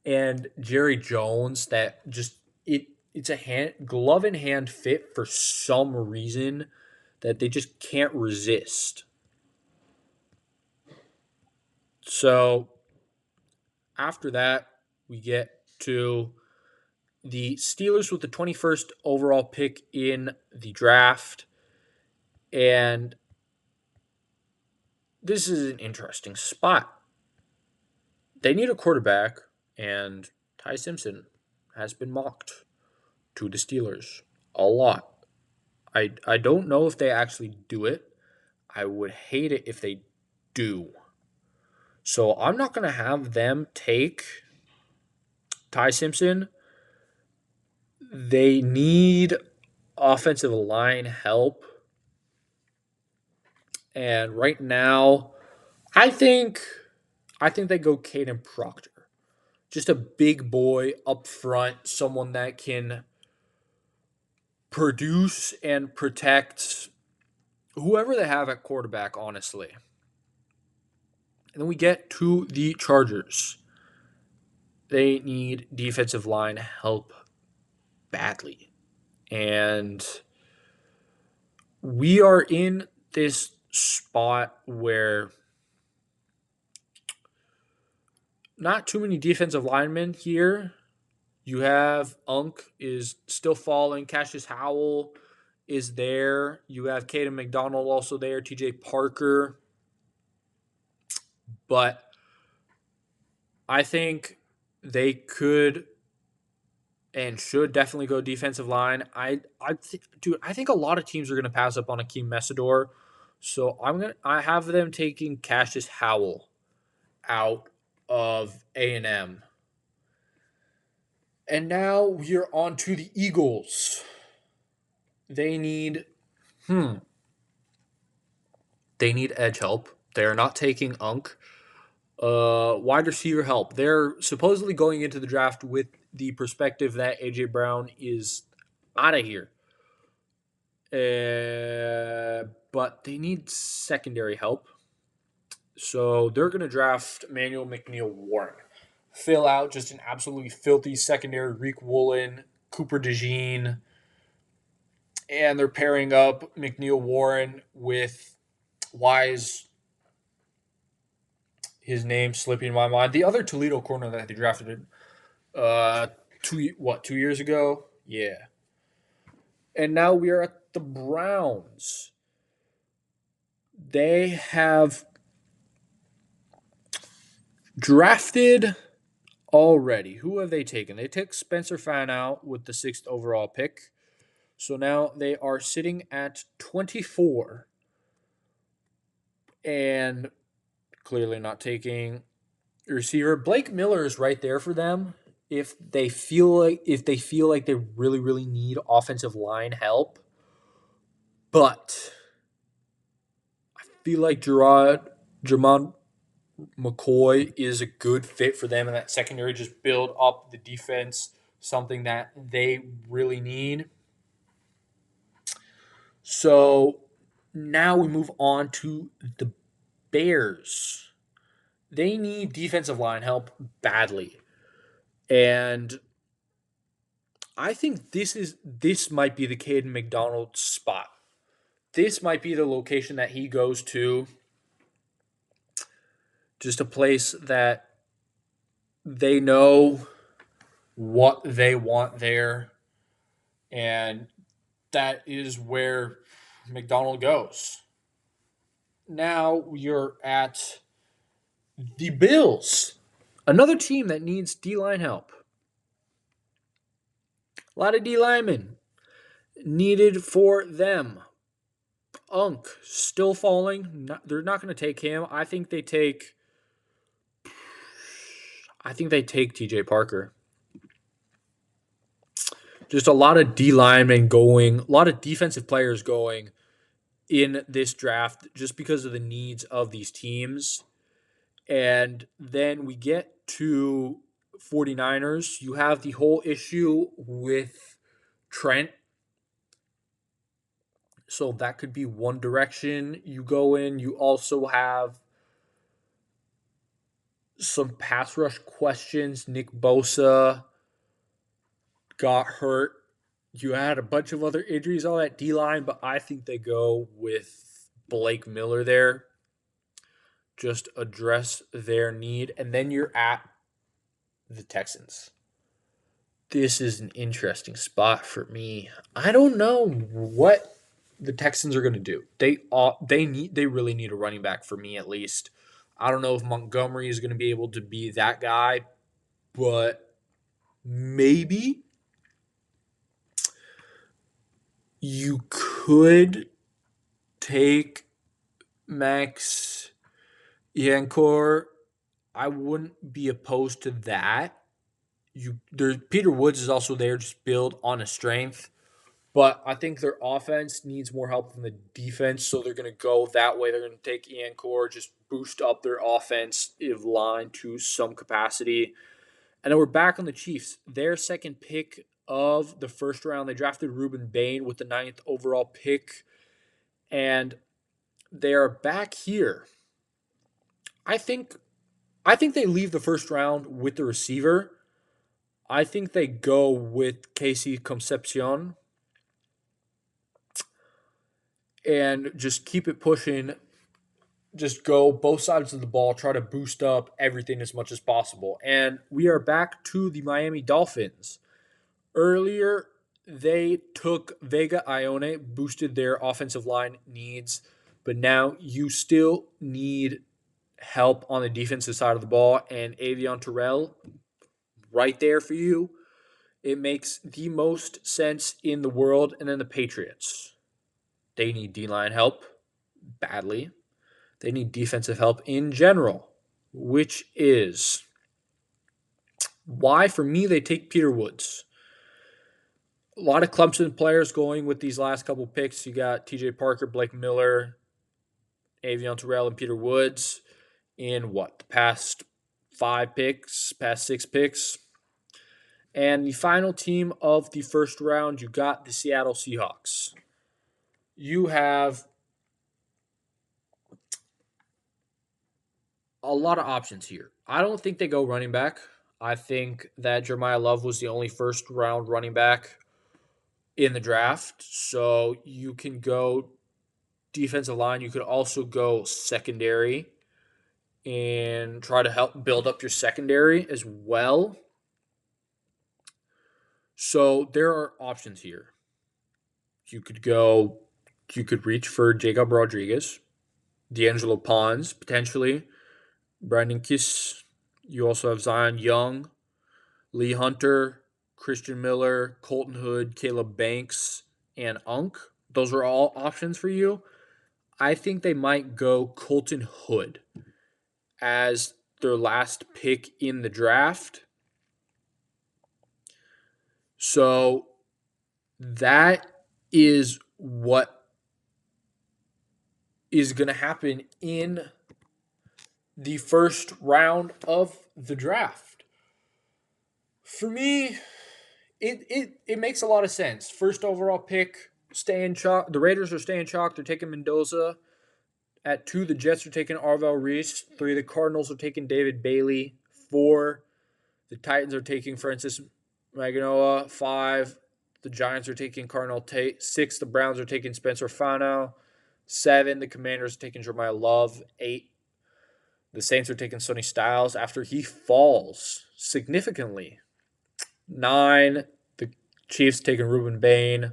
and Jerry Jones that just it's a glove in hand fit for some reason that they just can't resist. So after that, we get to the Steelers with the 21st overall pick in the draft. And this is an interesting spot. They need a quarterback, and Ty Simpson has been mocked to the Steelers a lot. I don't know if they actually do it. I would hate it if they do. So I'm not going to have them take Ty Simpson. They need offensive line help. And right now, I think they go Caden Proctor. Just a big boy up front, someone that can produce and protect whoever they have at quarterback, honestly. And then we get to the Chargers. They need defensive line help badly. And we are in this spot where not too many defensive linemen here. You have Unk is still falling. Cassius Howell is there. You have Caden McDonald also there. TJ Parker. But I think they could and should definitely go defensive line. I think a lot of teams are going to pass up on Akeem Messidor. So I have them taking Cassius Howell out of A&M. And now we're on to the Eagles. They need edge help. They're not taking Unk. Wide receiver help. They're supposedly going into the draft with the perspective that AJ Brown is out of here. But they need secondary help. So they're going to draft Manuel McNeil Warren. Fill out just an absolutely filthy secondary. Reek Woolen, Cooper DeJean. And they're pairing up McNeil Warren with Wise. His name slipping in my mind. The other Toledo corner that they drafted 2 years ago? Yeah. And now we are at the Browns. They have drafted already. Who have they taken? They took Spencer Fanout with the 6th overall pick. So now they are sitting at 24. And clearly not taking a receiver. Blake Miller is right there for them if they feel like they really, really need offensive line help. But I feel like Jermon McCoy is a good fit for them in that secondary. Just build up the defense, something that they really need. So now we move on to the Bears. They need defensive line help badly. And I think this might be the Caden McDonald spot. This might be the location that he goes to. Just a place that they know what they want there. And that is where McDonald goes. Now you're at the Bills. Another team that needs D-line help. A lot of D-linemen needed for them. Unk still falling. They're not going to take him. I think they take TJ Parker. Just a lot of D-linemen going, a lot of defensive players going in this draft just because of the needs of these teams. And then we get to 49ers. You have the whole issue with Trent. So that could be one direction you go in. You also have some pass rush questions. Nick Bosa got hurt. You had a bunch of other injuries on that D-line, but I think they go with Blake Miller there. Just address their need. And then you're at the Texans. This is an interesting spot for me. I don't know what the Texans are going to do. They really need a running back for me at least. I don't know if Montgomery is going to be able to be that guy, but maybe you could take Max Yancor. I wouldn't be opposed to that. Peter Woods is also there, just build on a strength. But I think their offense needs more help from the defense, so they're going to go that way. They're going to take Yancor, just boost up their offensive line to some capacity. And then we're back on the Chiefs. Their second pick of the first round, they drafted Ruben Bain with the 9th overall pick. And they are back here. I think they leave the first round with the receiver. I think they go with Casey Concepcion and just keep it pushing. Just go both sides of the ball, try to boost up everything as much as possible. And we are back to the Miami Dolphins. Earlier, they took Vega Ione, boosted their offensive line needs, but now you still need help on the defensive side of the ball, and Avion Terrell right there for you. It makes the most sense in the world. And then the Patriots. They need D-line help badly. They need defensive help in general, which is why, for me, they take Peter Woods. A lot of Clemson players going with these last couple picks. You got TJ Parker, Blake Miller, Avion Terrell, and Peter Woods in the past 6 picks. And the final team of the first round, you got the Seattle Seahawks. You have a lot of options here. I don't think they go running back. I think that Jeremiah Love was the only first round running back in the draft. So you can go defensive line. You could also go secondary and try to help build up your secondary as well. So there are options here. You could reach for Jacob Rodriguez, D'Angelo Pons, potentially, Brandon Kiss. You also have Zion Young, Lee Hunter, Christian Miller, Colton Hood, Caleb Banks, and Unk. Those are all options for you. I think they might go Colton Hood as their last pick in the draft. So that is what is going to happen in the first round of the draft. For me, it makes a lot of sense. First overall pick, staying chalk. The Raiders are staying chalk. They're taking Mendoza. At 2, the Jets are taking Arvell Reese. 3, the Cardinals are taking David Bailey. 4, the Titans are taking Francis Maganoa. 5, the Giants are taking Cardinal Tate. 6, the Browns are taking Spencer Fano. 7, the Commanders are taking Jeremiah Love. 8, the Saints are taking Sonny Styles after he falls significantly. 9, the Chiefs taking Ruben Bain.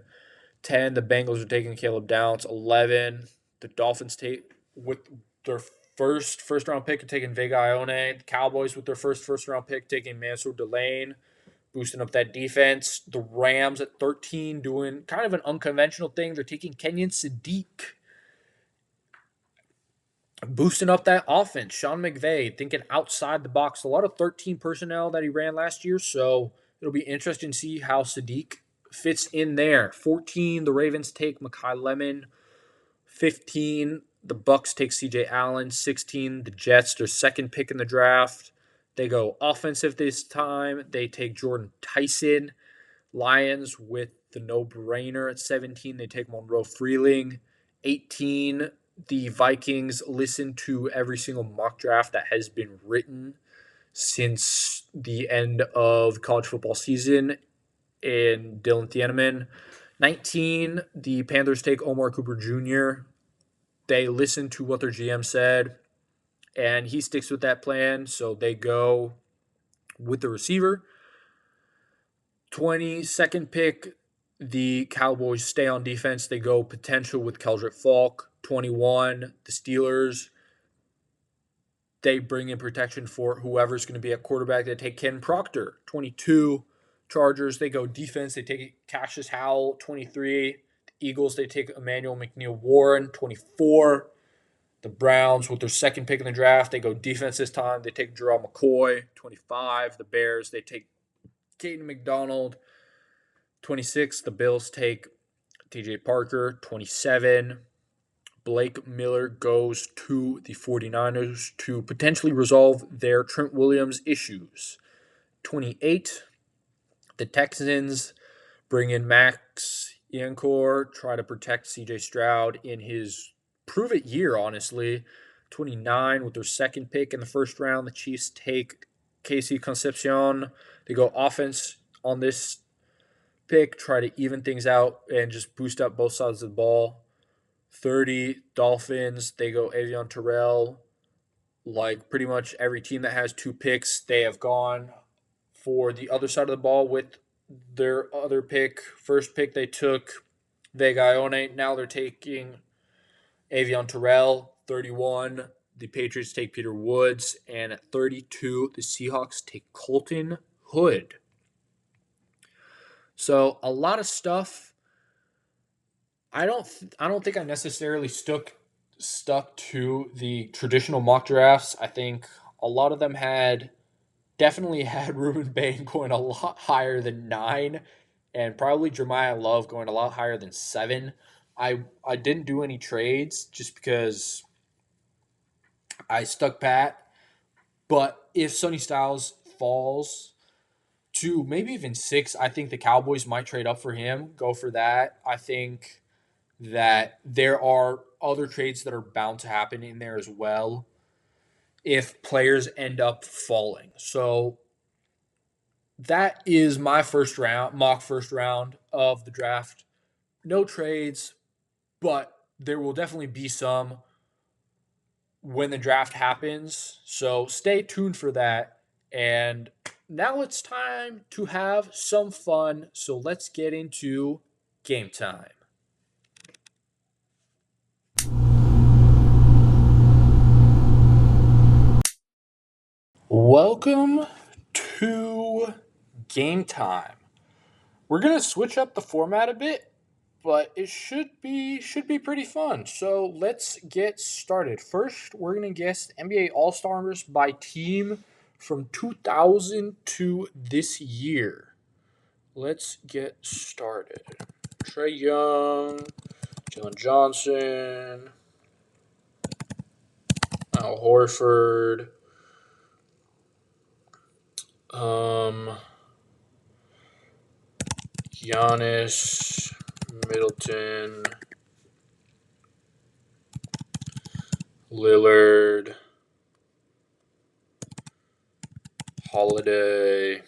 10, the Bengals are taking Caleb Downs. 11, the Dolphins take with their first round pick are taking Vega Ione. The Cowboys with their first round pick taking Mansour Delane, boosting up that defense. The Rams at 13 doing kind of an unconventional thing. They're taking Kenyon Sadiq, boosting up that offense. Sean McVay thinking outside the box. A lot of 13 personnel that he ran last year, so it'll be interesting to see how Sadiq fits in there. 14, the Ravens take Mekhi Lemon. 15, the Bucks take C.J. Allen. 16, the Jets, their second pick in the draft. They go offensive this time. They take Jordan Tyson. Lions with the no-brainer at 17. They take Monroe Freeling. 18, the Vikings listen to every single mock draft that has been written. since the end of college football season in Dylan Thieneman. 19, the Panthers take Omar Cooper Jr. They listen to what their GM said, and he sticks with that plan, so they go with the receiver. 20, second pick, the Cowboys stay on defense. They go potential with Keldrick Falk. 21, the Steelers, they bring in protection for whoever's going to be at quarterback. They take Ken Proctor. 22, Chargers, they go defense. They take Cassius Howell. 23, the Eagles, they take Emmanuel McNeil-Warren. 24, the Browns, with their second pick in the draft, they go defense this time. They take Gerald McCoy. 25, the Bears, they take Caden McDonald. 26, the Bills take TJ Parker. 27, Blake Miller goes to the 49ers to potentially resolve their Trent Williams issues. 28, the Texans bring in Max Iancor, try to protect CJ Stroud in his prove-it year, honestly. 29, with their second pick in the first round, the Chiefs take Casey Concepcion. They go offense on this pick, try to even things out and just boost up both sides of the ball. 30, Dolphins, they go Avion Terrell. Like pretty much every team that has 2 picks, they have gone for the other side of the ball with their other pick. First pick, they took Vega Ione. Now they're taking Avion Terrell. 31, the Patriots take Peter Woods. And at 32, the Seahawks take Colton Hood. So a lot of stuff. I don't think I necessarily stuck to the traditional mock drafts. I think a lot of them definitely had Ruben Bain going a lot higher than 9, and probably Jeremiah Love going a lot higher than 7. I didn't do any trades just because I stuck pat. But if Sonny Styles falls to maybe even 6, I think the Cowboys might trade up for him, go for that. I think that there are other trades that are bound to happen in there as well if players end up falling. So that is my mock first round of the draft. No trades, but there will definitely be some when the draft happens. So stay tuned for that. And now it's time to have some fun. So let's get into game time. Welcome to game time. We're going to switch up the format a bit, but it should be pretty fun. So let's get started. First, we're going to guess NBA All-Stars by team from 2000 to this year. Let's get started. Trae Young, Jalen Johnson, Al Horford, Giannis, Middleton, Lillard, Holiday,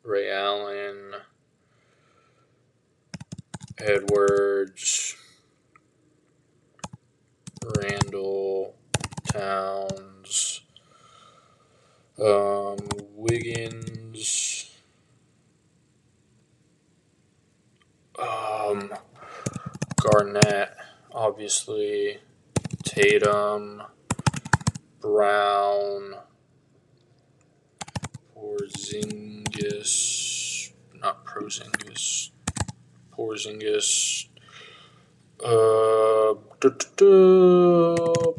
Ray Allen, Edwards, Randall, Towns, Wiggins, Garnett, obviously, Tatum, Brown, Porzingis,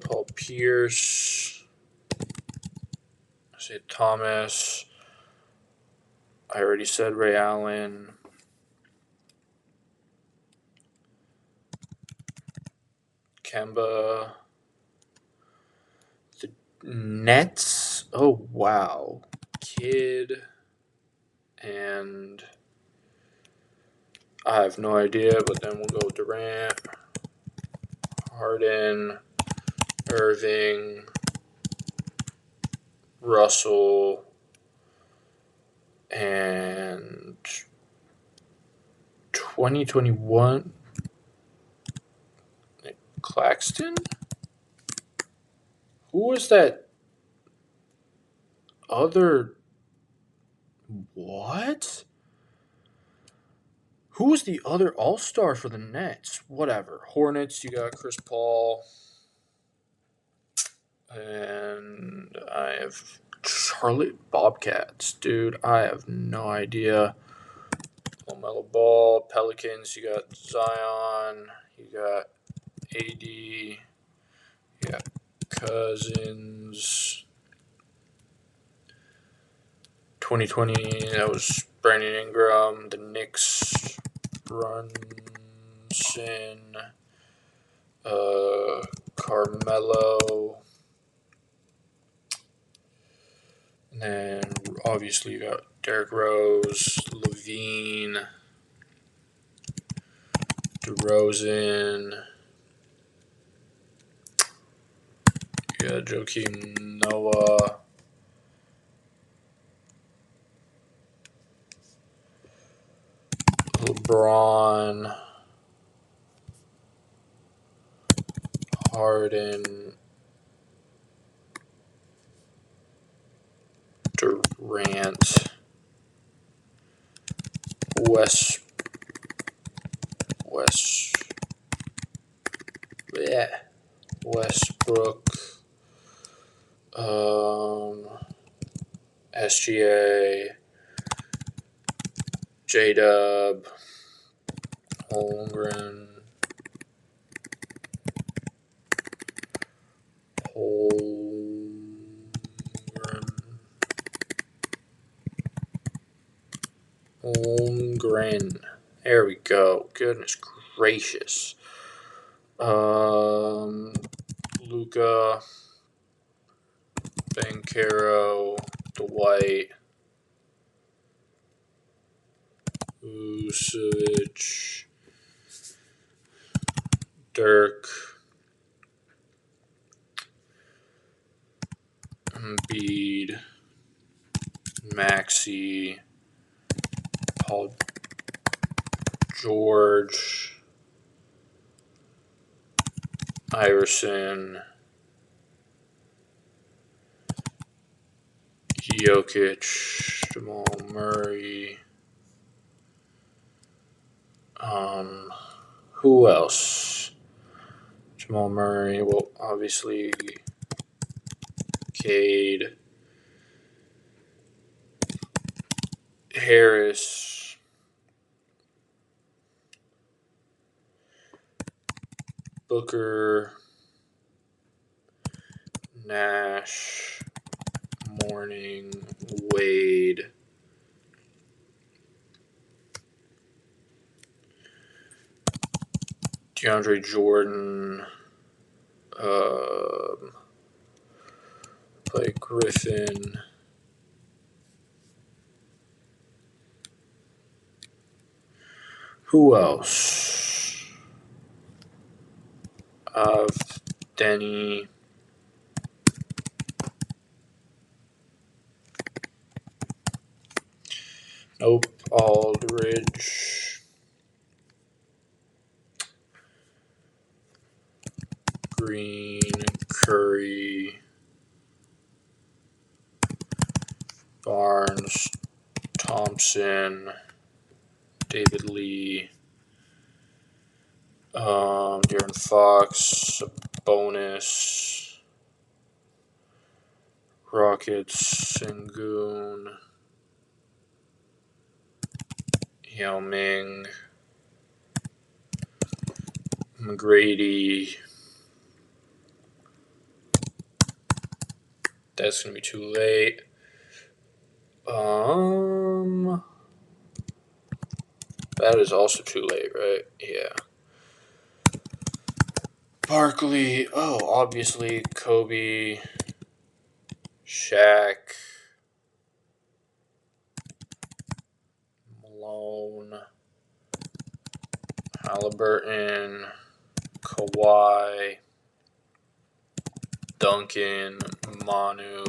Paul Pierce, Isaiah Thomas, I already said Ray Allen, Kemba, the Nets, oh wow, Kidd, and I have no idea, but then we'll go Durant, Harden, Irving, Russell, and 2021 Claxton? Who was that other... What? Who was the other all-star for the Nets? Whatever. Hornets, you got Chris Paul. And I have Charlotte Bobcats. Dude, I have no idea. LaMelo Ball. Pelicans, you got Zion. You got AD. You got Cousins. 2020, that was Brandon Ingram. The Knicks, Brunson, Carmelo. And then obviously you got Derrick Rose, Levine, DeRozan. You got Joakim Noah. LeBron, Harden, Durant, Westbrook, SGA, J-Dub, Holmgren, Holmgren. There we go. Goodness gracious. Luka, Bankero, Dwight, Vucevic, Dirk, Embiid, Maxey, Paul George, Iverson, Jokic, Jamal Murray. Who else? Jamal Murray. Well, obviously, Cade, Harris, Booker, Nash, Mourning, Wade, DeAndre Jordan, Blake Griffin, who else? Denny, nope, Aldridge, Green, Curry, Barnes, Thompson, David Lee, De'Aaron Fox, Bonus, Rockets, Sengun, Yao Ming, McGrady. That's gonna be too late. That is also too late, right? Yeah. Barkley. Oh, obviously Kobe, Shaq, Malone, Halliburton, Kawhi, Duncan, Manu,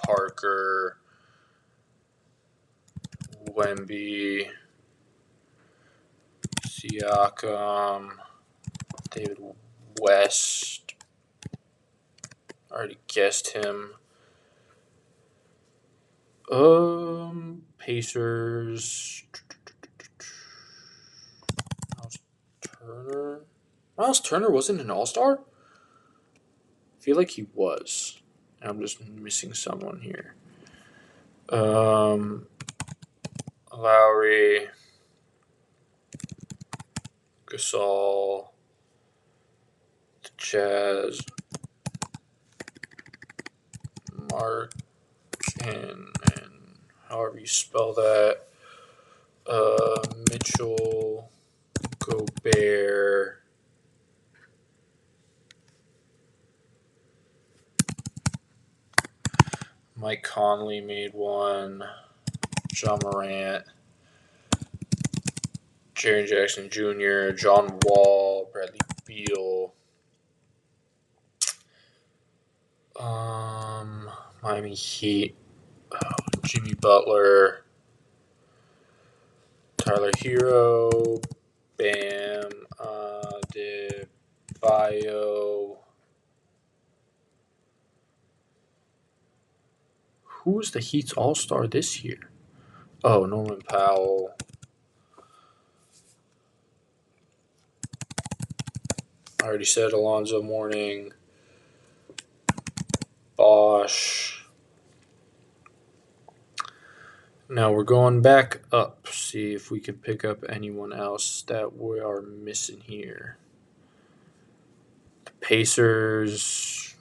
Parker, Wemby, Siakam, David West. I already guessed him. Pacers. Turner. Miles Turner wasn't an All-Star? I feel like he was. I'm just missing someone here. Lowry, Gasol, the Jazz, Mark, and however you spell that, Mitchell, Gobert, Mike Conley made one, John Morant, Jaren Jackson Jr., John Wall, Bradley Beal, Miami Heat, Jimmy Butler, Tyler Hero, Bam, Adebayo. Who was the Heat's All-Star this year? Oh, Norman Powell. I already said Alonzo Mourning. Bosch. Now we're going back up. See if we can pick up anyone else that we are missing here. The Pacers.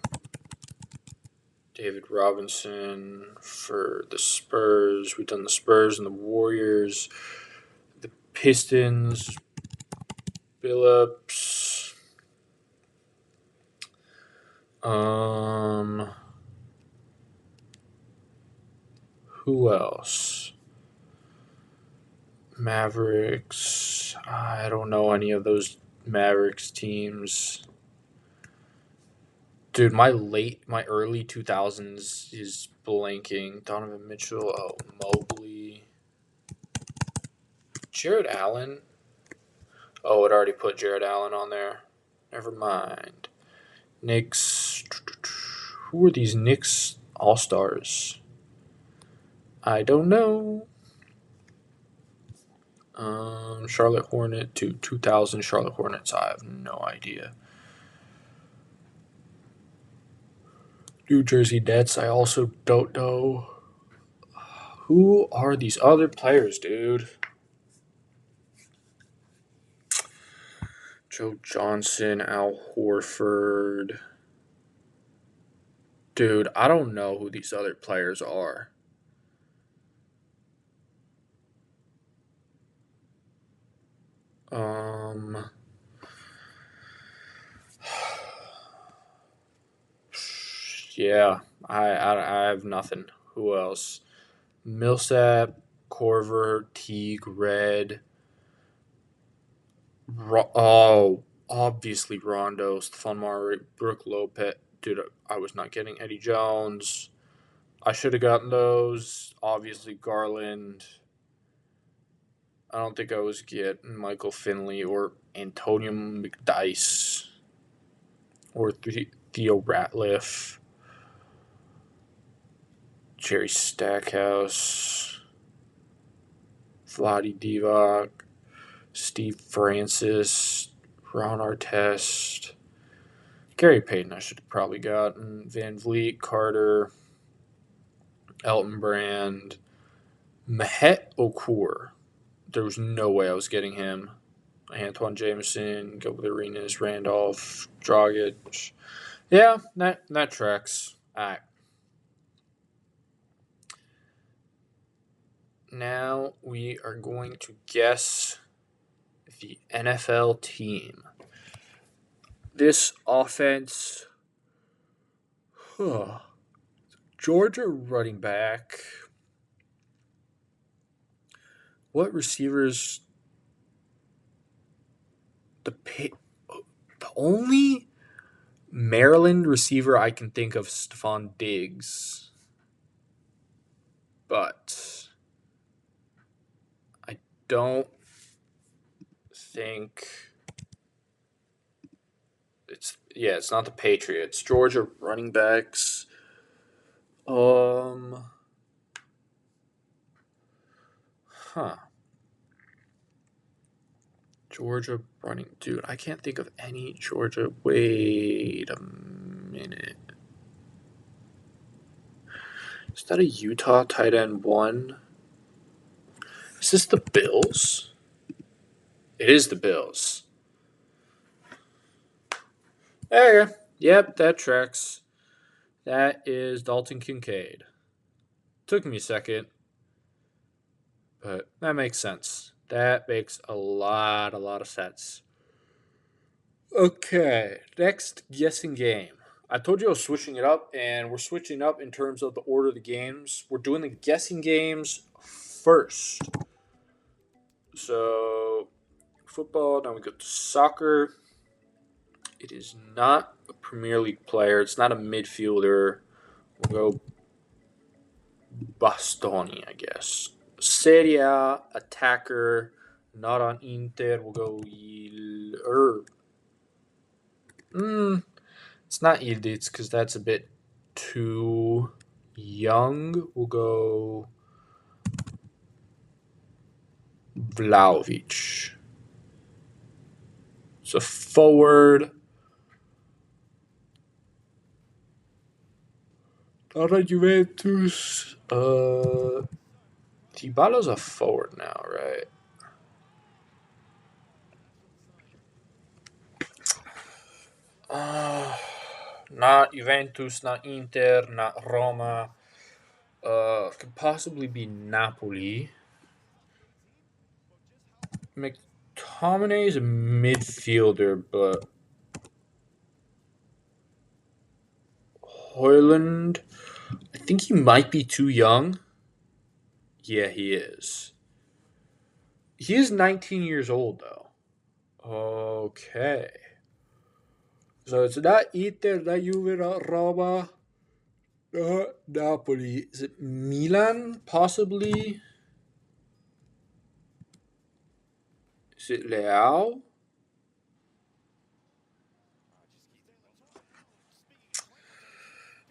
David Robinson for the Spurs. We've done the Spurs and the Warriors. The Pistons. Billups. Who else? Mavericks. I don't know any of those Mavericks teams. Dude, my early 2000s is blanking. Donovan Mitchell. Oh, Mobley. Jared Allen. Oh, it already put Jared Allen on there. Never mind. Knicks. Who are these Knicks All-Stars? I don't know. Charlotte Hornet to 2000 Charlotte Hornets. I have no idea. New Jersey Nets. I also don't know. Who are these other players, dude? Joe Johnson, Al Horford. Dude, I don't know who these other players are. Yeah, I have nothing. Who else? Millsap, Corver, Teague, Red. Obviously Rondo, Stephon Marbury, Brooke Lopez. Dude, I was not getting Eddie Jones. I should have gotten those. Obviously Garland. I don't think I was getting Michael Finley or Antonio McDyess or Theo Ratliff. Jerry Stackhouse. Vlade Divac. Steve Francis. Ron Artest. Gary Payton I should have probably gotten. Van Vliet, Carter. Elton Brand. Mahet Okur. There was no way I was getting him. Antoine Jameson, Gilbert Arenas, Randolph, Dragic. Yeah, that tracks. All right. Now we are going to guess the NFL team. This offense, Georgia running back. What receivers? The only Maryland receiver I can think of is Stephon Diggs. but I don't think it's not the Patriots. Georgia running backs. Huh. Georgia running. Dude, I can't think of any Georgia. Wait a minute. Is that a Utah tight end 1? Is this the Bills? It is the Bills. There you go. Yep, that tracks. That is Dalton Kincaid. Took me a second, but that makes sense. That makes a lot of sense. Okay, next guessing game. I told you I was switching it up, and we're switching up in terms of the order of the games. We're doing the guessing games first. So, football, now we go to soccer. It is not a Premier League player. It's not a midfielder. We'll go Bastoni, I guess. Serie A, attacker, not on Inter. We'll go it's not Yildiz because that's a bit too young. We'll go Vlahovic. So forward. Not Juventus. Dybala's a forward now, right? Not Juventus, not Inter, not Roma. Could possibly be Napoli. McTominay is a midfielder, but Højlund, I think he might be too young. Yeah, he is. He is 19 years old, though. Okay. So it's not Inter, not Juve, not Roma, not Napoli. Is it Milan, possibly? Is it Leao?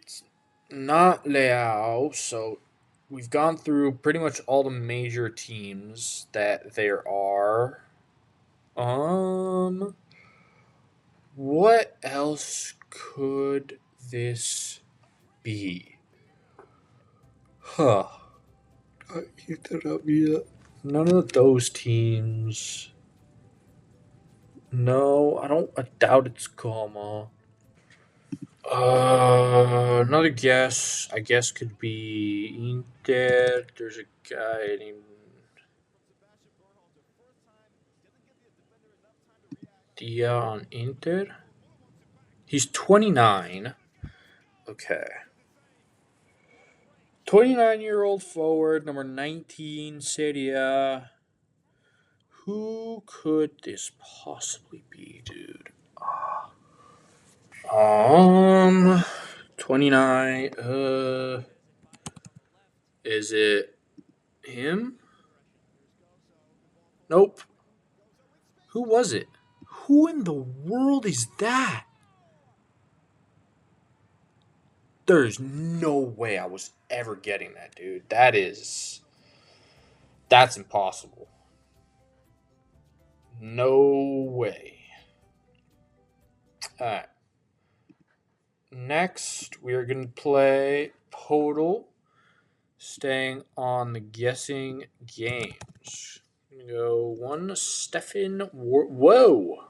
It's not Leao, so we've gone through pretty much all the major teams that there are. What else could this be? Huh. None of those teams. No, I doubt it's Como. Another guess, I guess, could be Inter. There's a guy named Dia on Inter. He's 29. Okay. 29-year-old forward, number 19, Serie A. Who could this possibly be, dude? 29. Is it him? Nope. Who was it? Who in the world is that? There's no way I was ever getting that, dude. That's impossible. No way. All right. Next, we are going to play Total, staying on the guessing games. I'm going to go one Stephen Whoa.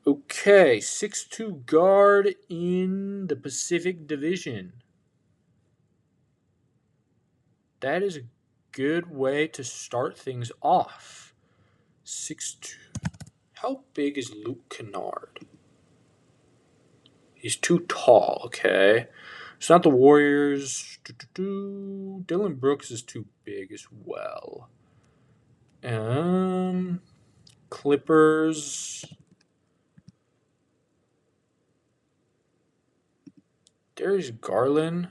Okay, 6'2" guard in the Pacific Division. That is a good way to start things off. 6'2". How big is Luke Kennard? He's too tall, okay. It's not the Warriors. Dylan Brooks is too big as well. Clippers. Darius Garland.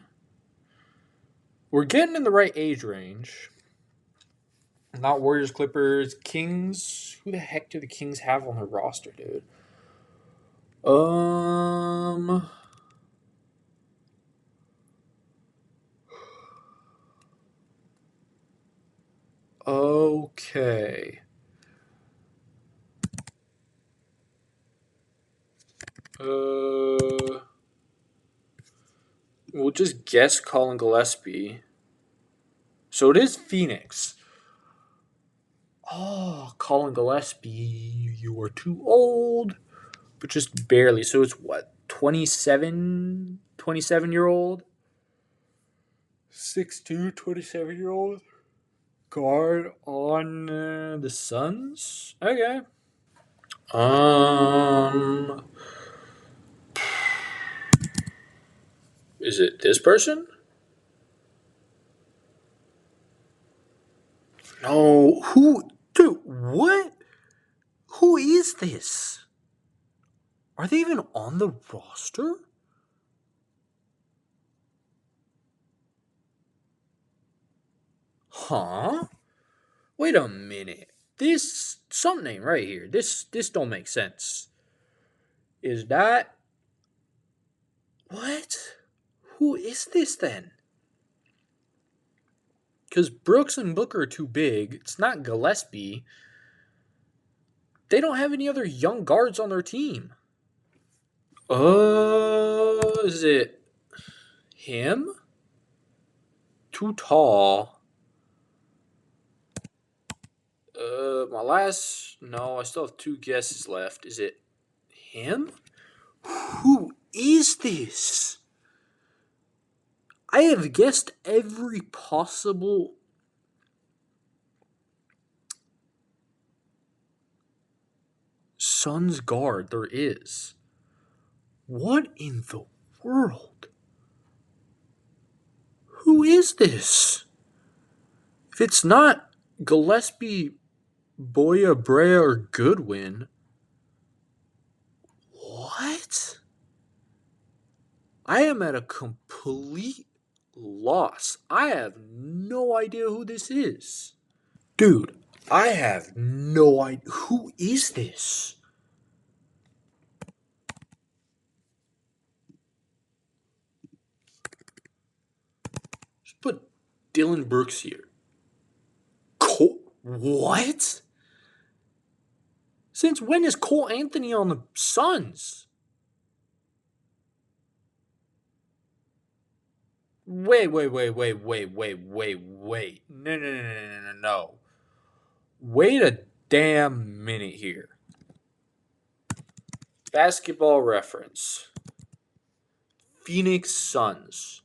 we're getting in the right age range. Not Warriors, Clippers, Kings. Who the heck do the Kings have on their roster, dude? Okay. We'll just guess Colin Gillespie. So it is Phoenix. Oh, Colin Gillespie, you are too old. But just barely. So it's what? 27-year-old? 6'2", 27-year-old guard on the Suns? Okay. Is it this person? No. Who? Dude, what? Who is this? Are they even on the roster? Huh? Wait a minute. This something right here. This don't make sense. Is that what? Who is this then? Because Brooks and Booker are too big. It's not Gillespie. They don't have any other young guards on their team. Is it him? Too tall. No, I still have 2 guesses left. Is it him? Who is this? I have guessed every possible Suns guard there is. What in the world? Who is this? If it's not Gillespie, Boya, Brea, or Goodwin, what? I am at a complete loss. I have no idea who this is. Dude, I have no idea. Who is this? Just put Dylan Brooks here. What? Since when is Cole Anthony on the Suns? Wait. No. Wait a damn minute here. Basketball Reference. Phoenix Suns.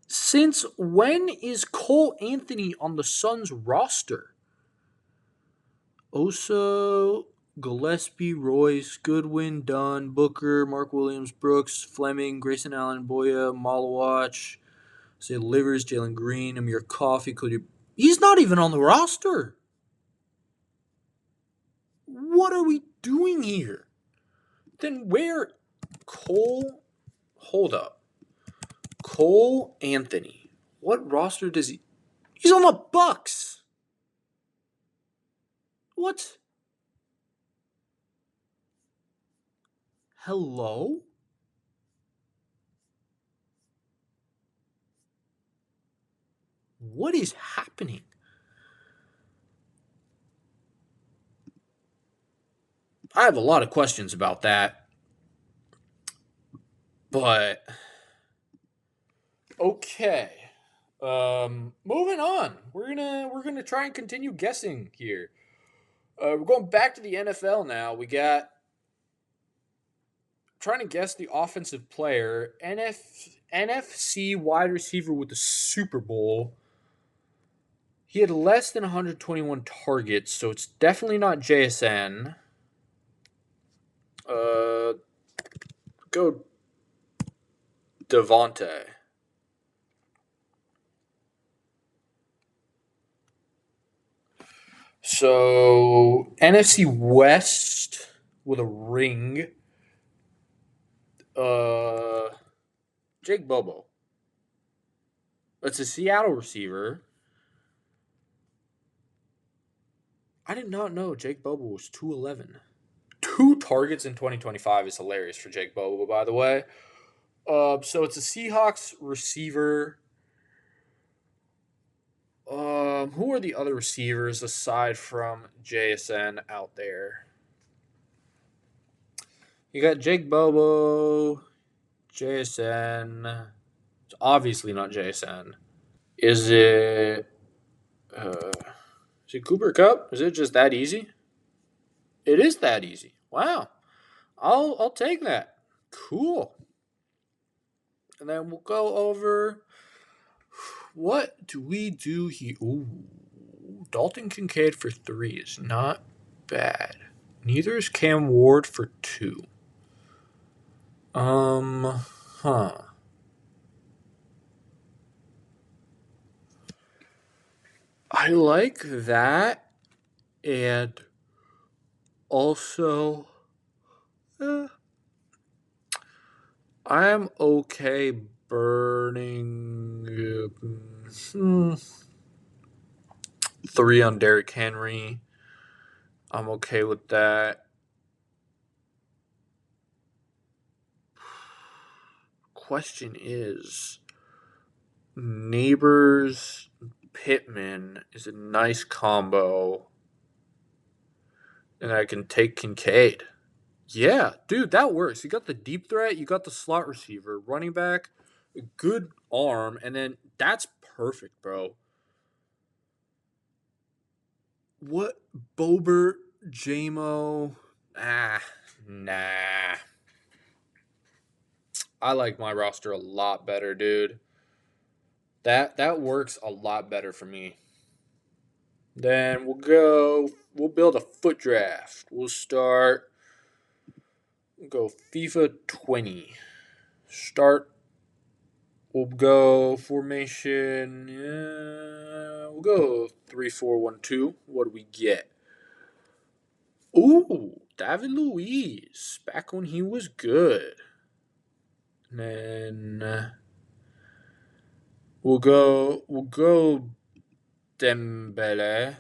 Since when is Cole Anthony on the Suns roster? Oso, Gillespie, Royce, Goodwin, Dunn, Booker, Mark Williams, Brooks, Fleming, Grayson Allen, Boya, Malawach, Say Livers, Jalen Green, Amir Coffey, Cody. He's not even on the roster. What are we doing here? Then where? Cole? Hold up. Cole Anthony. What roster does he? He's on the Bucks. What? Hello? What is happening? I have a lot of questions about that. But okay. Moving on. We're gonna try and continue guessing here. We're going back to the NFL now. We got trying to guess the offensive player. NFC wide receiver with the Super Bowl. He had less than 121 targets, so it's definitely not JSN. Go Devontae. So NFC West with a ring. Jake Bobo. It's a Seattle receiver. I did not know Jake Bobo was 211. 2 targets in 2025 is hilarious for Jake Bobo, by the way. So it's a Seahawks receiver. Who are the other receivers aside from JSN out there? You got Jake Bobo, JSN. It's obviously not JSN. Is it? Is it Cooper Kupp? Is it just that easy? It is that easy. Wow. I'll take that. Cool. And then we'll go over what do we do here. Ooh, Dalton Kincaid for 3 is not bad. Neither is Cam Ward for 2. I like that, and also, I'm okay burning 3 on Derrick Henry. I'm okay with that. Question is, Neighbors Pittman is a nice combo, and I can take Kincaid. Yeah, dude, that works. You got the deep threat, you got the slot receiver, running back, a good arm, and then that's perfect, bro. What? Bobert, JMO? Nah. I like my roster a lot better, dude. That works a lot better for me. Then we'll build a foot draft. We'll go FIFA 20. We'll go formation. We'll go 3-4-1-2. What do we get? Ooh, David Luiz. Back when he was good. And then we'll go Dembele.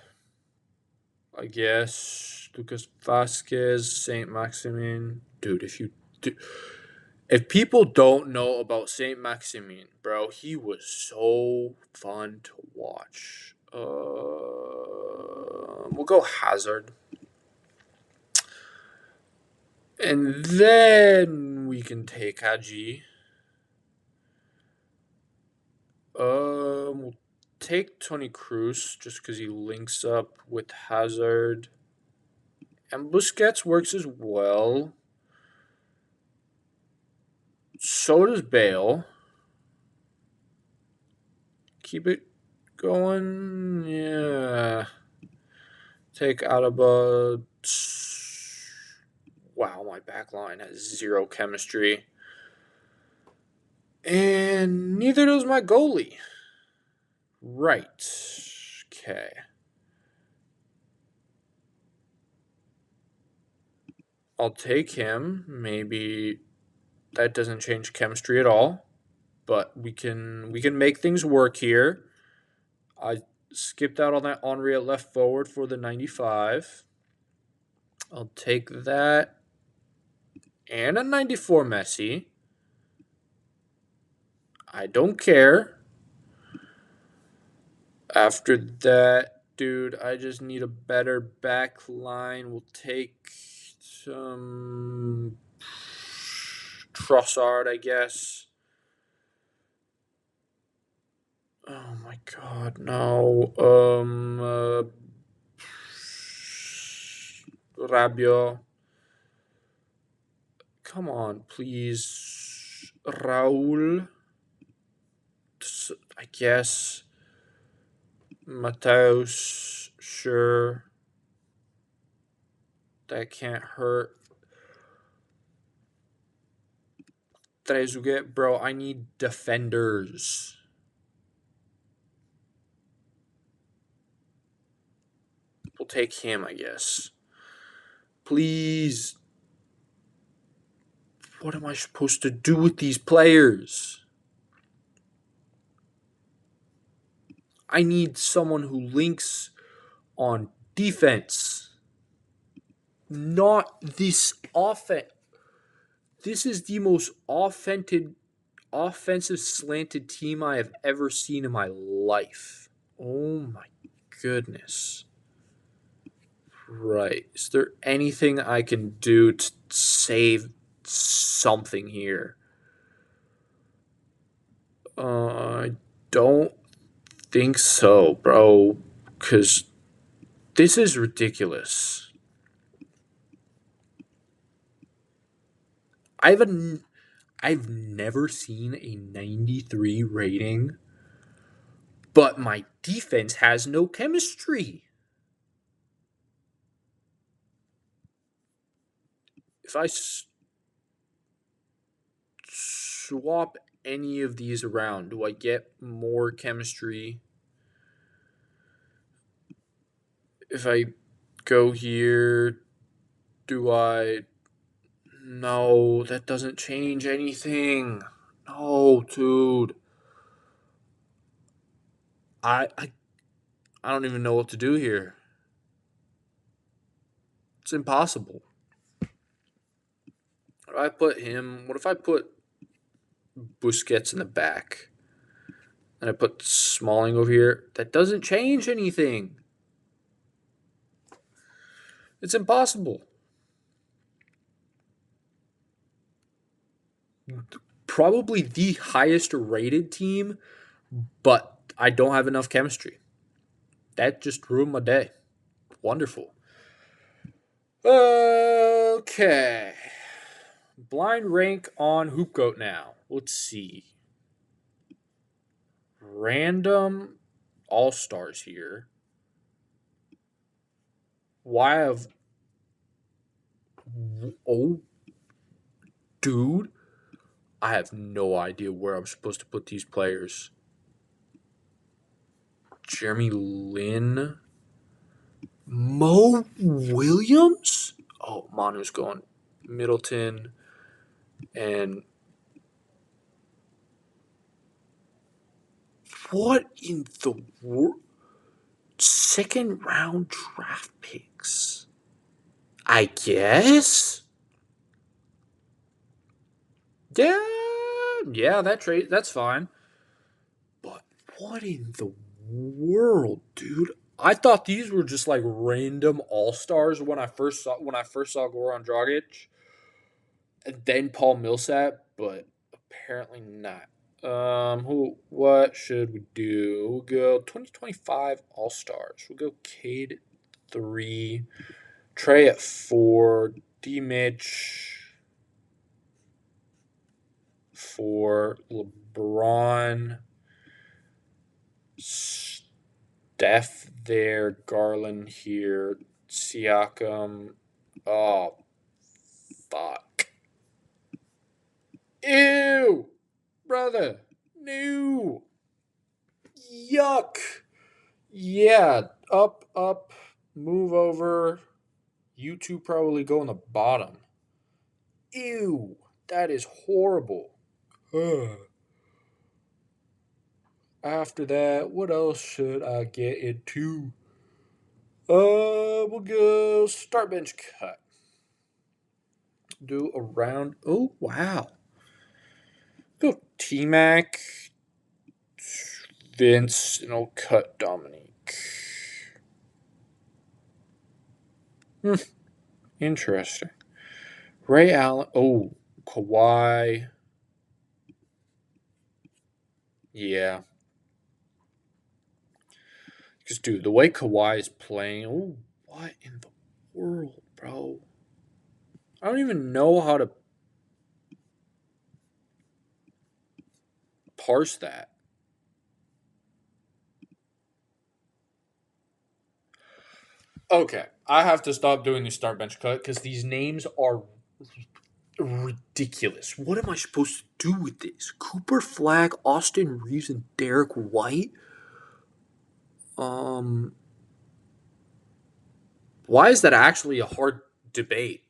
I guess Lucas Vasquez, Saint Maximin. Dude, if people don't know about Saint Maximin, bro, he was so fun to watch. We'll go Hazard. And then we can take Haji. We'll take Tony Cruz just because he links up with Hazard. And Busquets works as well. So does Bale. Keep it going. Yeah. Take Alaba. Wow, my back line has 0 chemistry. And neither does my goalie. Right. Okay. I'll take him. Maybe that doesn't change chemistry at all, but we can make things work here. I skipped out on that Henry at left forward for the 95. I'll take that and a 94 Messi. I don't care. After that, dude, I just need a better back line. We'll take some Trossard, I guess. Oh my god, no. Rabiot. Come on, please. Raul. I guess. Mateus. Sure. That can't hurt. Trezeguet, bro, I need defenders. We'll take him, I guess. Please. What am I supposed to do with these players? I need someone who links on defense. Not this offense. This is the most offensive slanted team I have ever seen in my life. Oh my goodness. Right. Is there anything I can do to save something here? I don't think so, bro. Because this is ridiculous. I've never seen a 93 rating, but my defense has no chemistry. If I swap any of these around, do I get more chemistry? If I go here, do I... No, that doesn't change anything. No, dude. I don't even know what to do here. It's impossible. What if I put him? What if I put Busquets in the back? And I put Smalling over here? That doesn't change anything. It's impossible. Probably the highest rated team, but I don't have enough chemistry. That just ruined my day. Wonderful. Okay. Blind rank on Hoopgoat now. Let's see. Random all-stars here. Why have... Oh, dude. I have no idea where I'm supposed to put these players. Jeremy Lin. Mo Williams? Oh, Manu's going. Middleton. And what in the world? Second round draft picks. I guess? Yeah, that's fine. But what in the world, dude? I thought these were just like random all-stars when I first saw Goran Dragic and then Paul Millsap, but apparently not. What should we do? We'll go 2025 All-Stars. We'll go Cade 3, Trey at 4, D Mitch 4, LeBron, Steph there, Garland here, Siakam. Oh, fuck. Ew! Brother, no. Yuck. Yeah, up, move over. You two probably go on the bottom. Ew, that is horrible. After that, what else should I get into? We'll go start bench cut. Do a round. Oh, wow. Go T-Mac, Vince, and I'll cut Dominique. Interesting. Ray Allen. Oh, Kawhi. Yeah. Because, dude, the way Kawhi is playing. Oh, what in the world, bro? I don't even know how to parse that. Okay, I have to stop doing the start bench cut because these names are ridiculous. What am I supposed to do with this? Cooper Flag, Austin Reeves, and Derek White? Why is that actually a hard debate?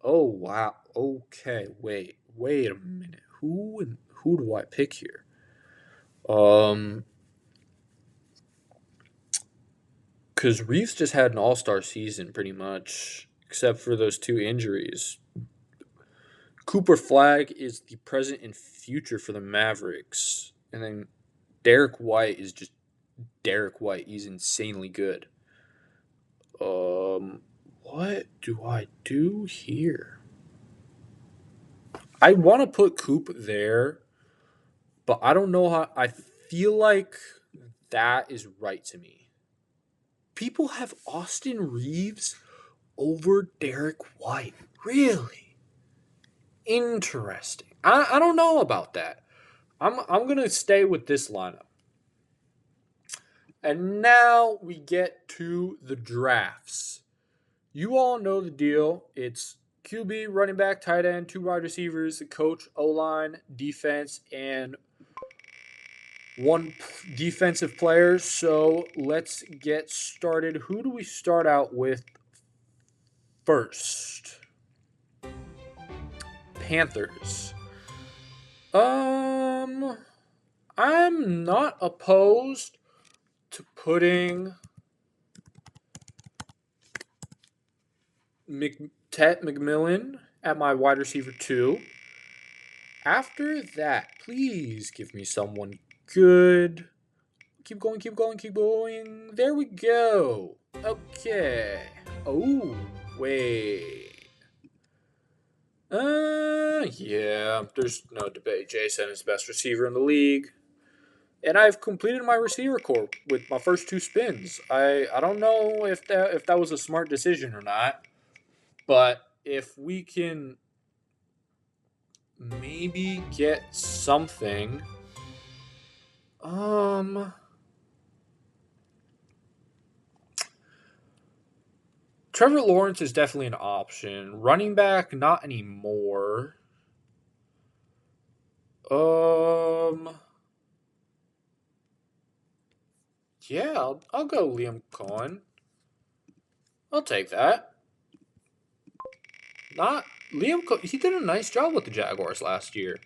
Oh, wow. Okay, wait a minute. Who do I pick here? Because Reeves just had an all-star season pretty much, except for those 2 injuries. Cooper Flag is the present and future for the Mavericks. And then Derek White is just Derek White. He's insanely good. What do I do here? I want to put Coop there, but I don't know how. I feel like that is right to me. People have Austin Reeves over Derek White. Really? Interesting. I don't know about that. I'm gonna stay with this lineup. And now we get to the drafts. You all know the deal. It's QB, running back, tight end, 2 wide receivers, coach, O-line, defense, and 1 defensive player. So let's get started. Who do we start out with first? Panthers. I'm not opposed to putting Tet McMillan at my wide receiver 2. After that, please give me someone good. Keep going, keep going, keep going. There we go. Okay. Oh, wait. Yeah, there's no debate. Jason is the best receiver in the league. And I've completed my receiver corps with my first 2 spins. I don't know if that was a smart decision or not. But if we can maybe get something. Trevor Lawrence is definitely an option. Running back, not anymore. Yeah, I'll go Liam Cohen. I'll take that. Not Liam Cohen. He did a nice job with the Jaguars last year.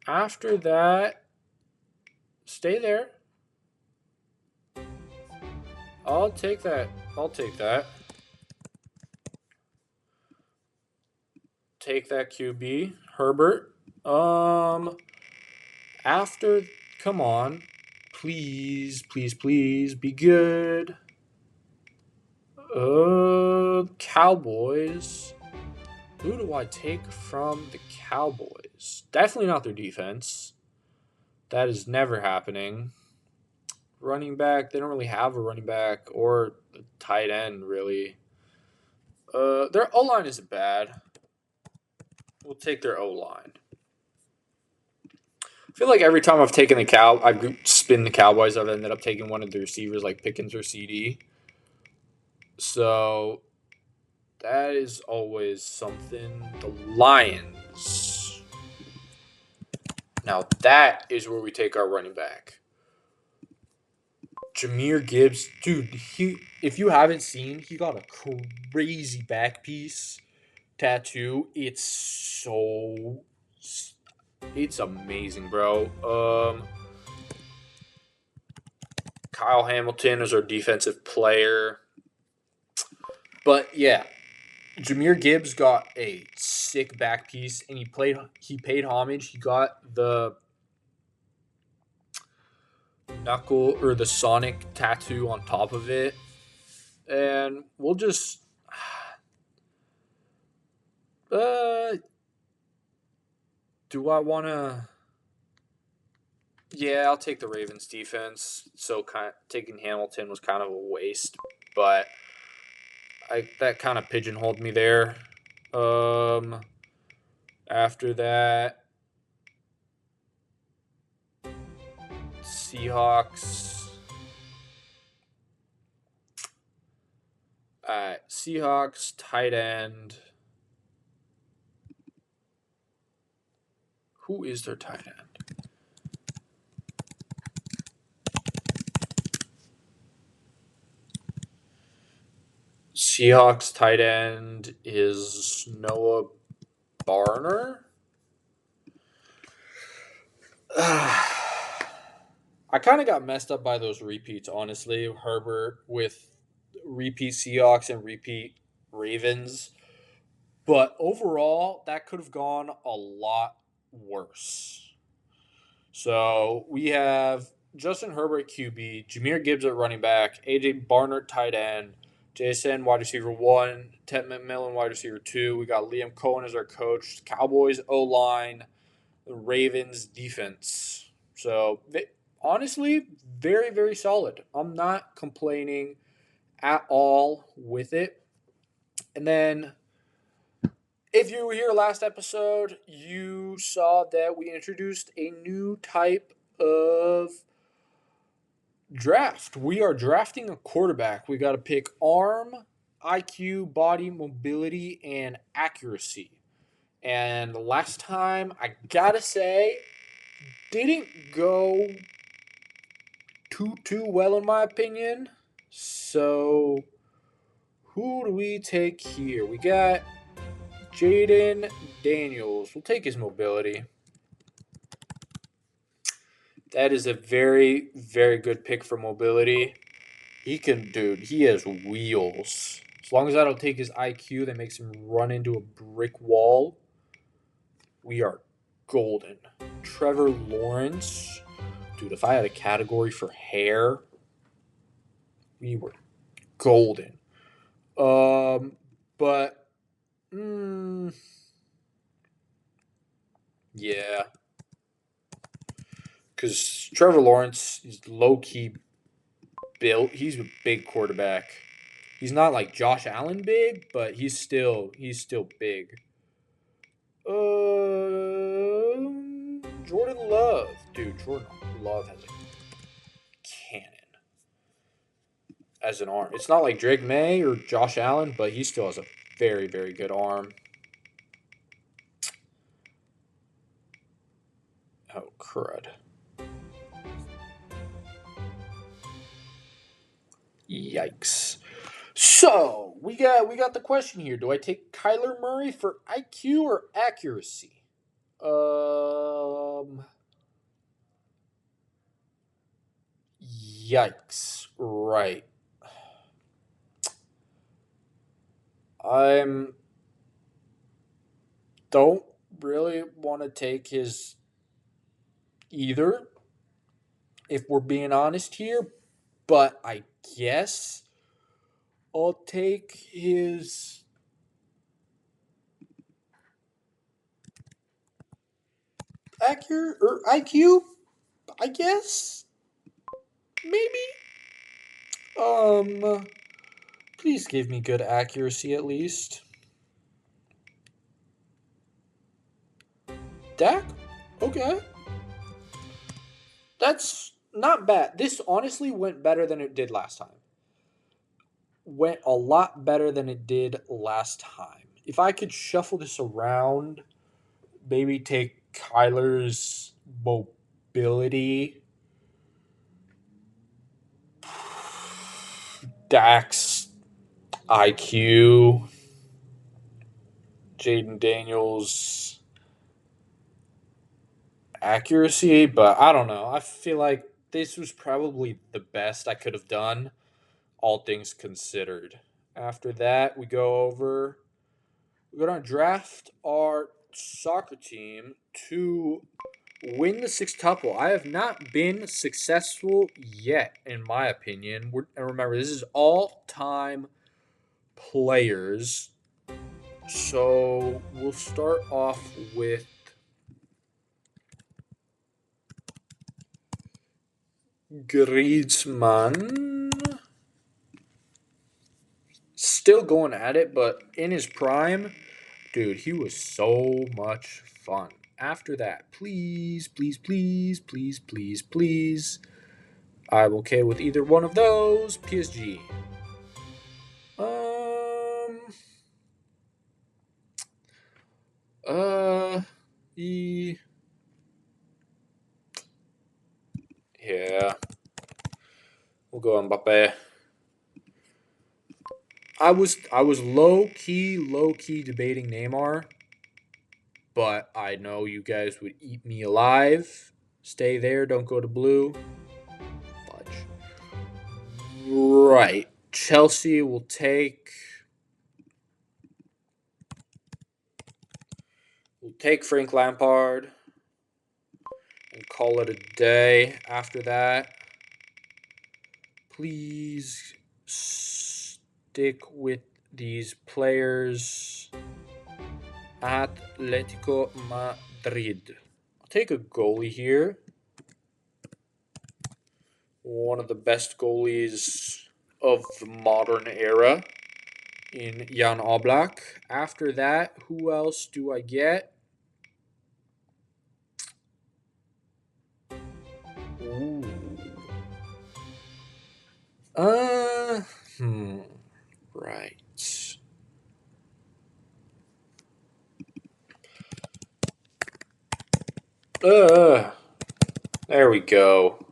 After that, stay there. I'll take that. Take that QB, Herbert. After, come on. Please, please, please be good. Cowboys. Who do I take from the Cowboys? Definitely not their defense. That is never happening. Running back, they don't really have a running back or a tight end, really. Their O-line isn't bad. We'll take their O-line. I feel like every time I've taken I spin the Cowboys, I've ended up taking one of the receivers like Pickens or CD. So that is always something. The Lions. Now that is where we take our running back. Jahmyr Gibbs. Dude, if you haven't seen, he got a crazy back piece tattoo. It's amazing, bro. Kyle Hamilton is our defensive player. But yeah, Jahmyr Gibbs got a sick back piece, and he paid homage. He got the knuckle or the Sonic tattoo on top of it, and we'll just do I want to? Yeah, I'll take the Ravens defense. So taking Hamilton was kind of a waste, but that kind of pigeonholed me there. After that, Seahawks. Seahawks tight end. Who is their tight end? Seahawks tight end is Noah Barner. I kind of got messed up by those repeats, honestly. Herbert with repeat Seahawks and repeat Ravens. But overall, that could have gone a lot worse. So we have Justin Herbert QB, Jameer Gibbs at running back, AJ Barnard tight end, Jason wide receiver 1, Ted McMillan wide receiver 2. We got Liam Cohen as our coach, Cowboys O line, the Ravens defense. So honestly, very, very solid. I'm not complaining at all with it. And then if you were here last episode, you saw that we introduced a new type of draft. We are drafting a quarterback. We got to pick arm, IQ, body, mobility, and accuracy. And last time, I got to say, didn't go too well in my opinion. So who do we take here? We got Jaden Daniels. We'll take his mobility. That is a very, very good pick for mobility. He has wheels. As long as I don't take his IQ that makes him run into a brick wall, we are golden. Trevor Lawrence. Dude, if I had a category for hair, we were golden. But yeah. Because Trevor Lawrence is low-key built. He's a big quarterback. He's not like Josh Allen big, but he's still big. Jordan Love. Dude, Jordan Love has a cannon as an arm. It's not like Drake May or Josh Allen, but he still has a very, very good arm. Oh, crud. Yikes. So, we got the question here. Do I take Kyler Murray for IQ or accuracy? Yikes. Right. Don't really want to take his either, if we're being honest here, but I guess I'll take his accurate or IQ, I guess. Maybe. Please give me good accuracy at least. Dak? Okay. That's not bad. This honestly went better than it did last time. Went a lot better than it did last time. If I could shuffle this around, maybe take Kyler's mobility, Dak's IQ, Jaden Daniels' accuracy, but I don't know. I feel like this was probably the best I could have done, all things considered. After that, we're going to draft our soccer team to win the sextuple. I have not been successful yet, in my opinion. And remember, this is all-time players. So we'll start off with Griezmann. Still going at it, but in his prime, dude, he was so much fun. After that, please. I'm okay with either one of those. PSG. Yeah. We'll go Mbappe. I was low key debating Neymar, but I know you guys would eat me alive. Stay there, don't go to blue. right. Chelsea will take. We'll take Frank Lampard and call it a day. After that, please stick with these players. Atletico Madrid. I'll take a goalie here. One of the best goalies of the modern era in Jan Oblak. After that, who else do I get? Ooh. Right. There we go.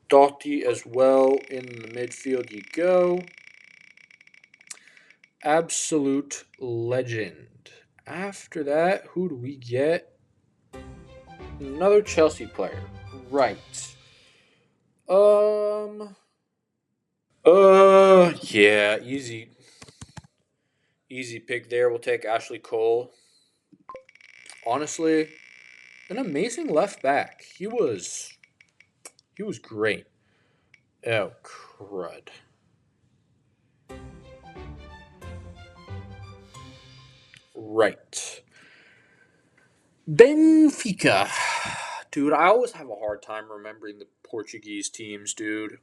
Dotti as well in the midfield you go. Absolute legend. After that, who do we get? Another Chelsea player. Right. Yeah, easy. Easy pick there. We'll take Ashley Cole. Honestly, an amazing left back. He was great. Oh, crud. Right. Benfica. Dude, I always have a hard time remembering the Portuguese teams, dude.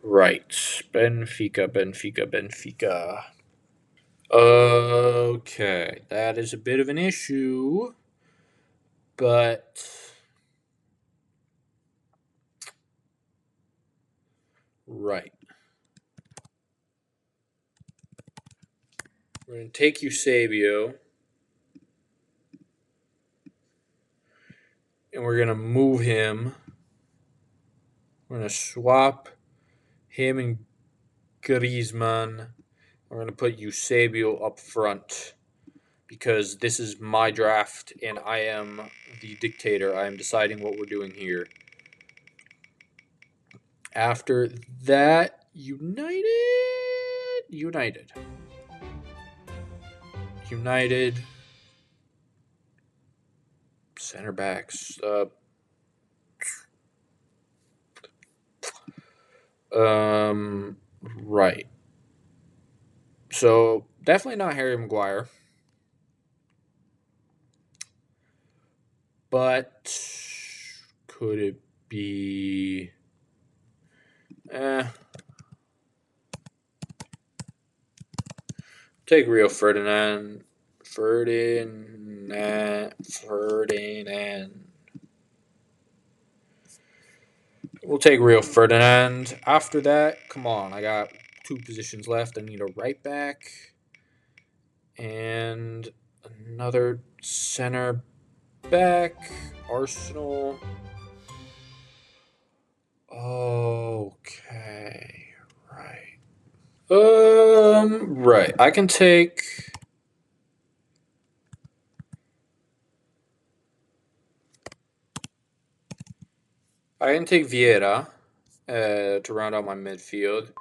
Right. Benfica. Okay. That is a bit of an issue. But. Right. We're going to take Eusebio. And we're going to move him. We're going to swap him and Griezmann. We're going to put Eusebio up front because this is my draft and I am the dictator. I am deciding what we're doing here. After that, United. Center backs. Right. So definitely not Harry Maguire. But could it be? Take Rio Ferdinand. We'll take Rio Ferdinand. After that, come on. I got 2 positions left. I need a right back. And another center back. Arsenal. Okay. Right. Right. I can take. Vieira to round out my midfield.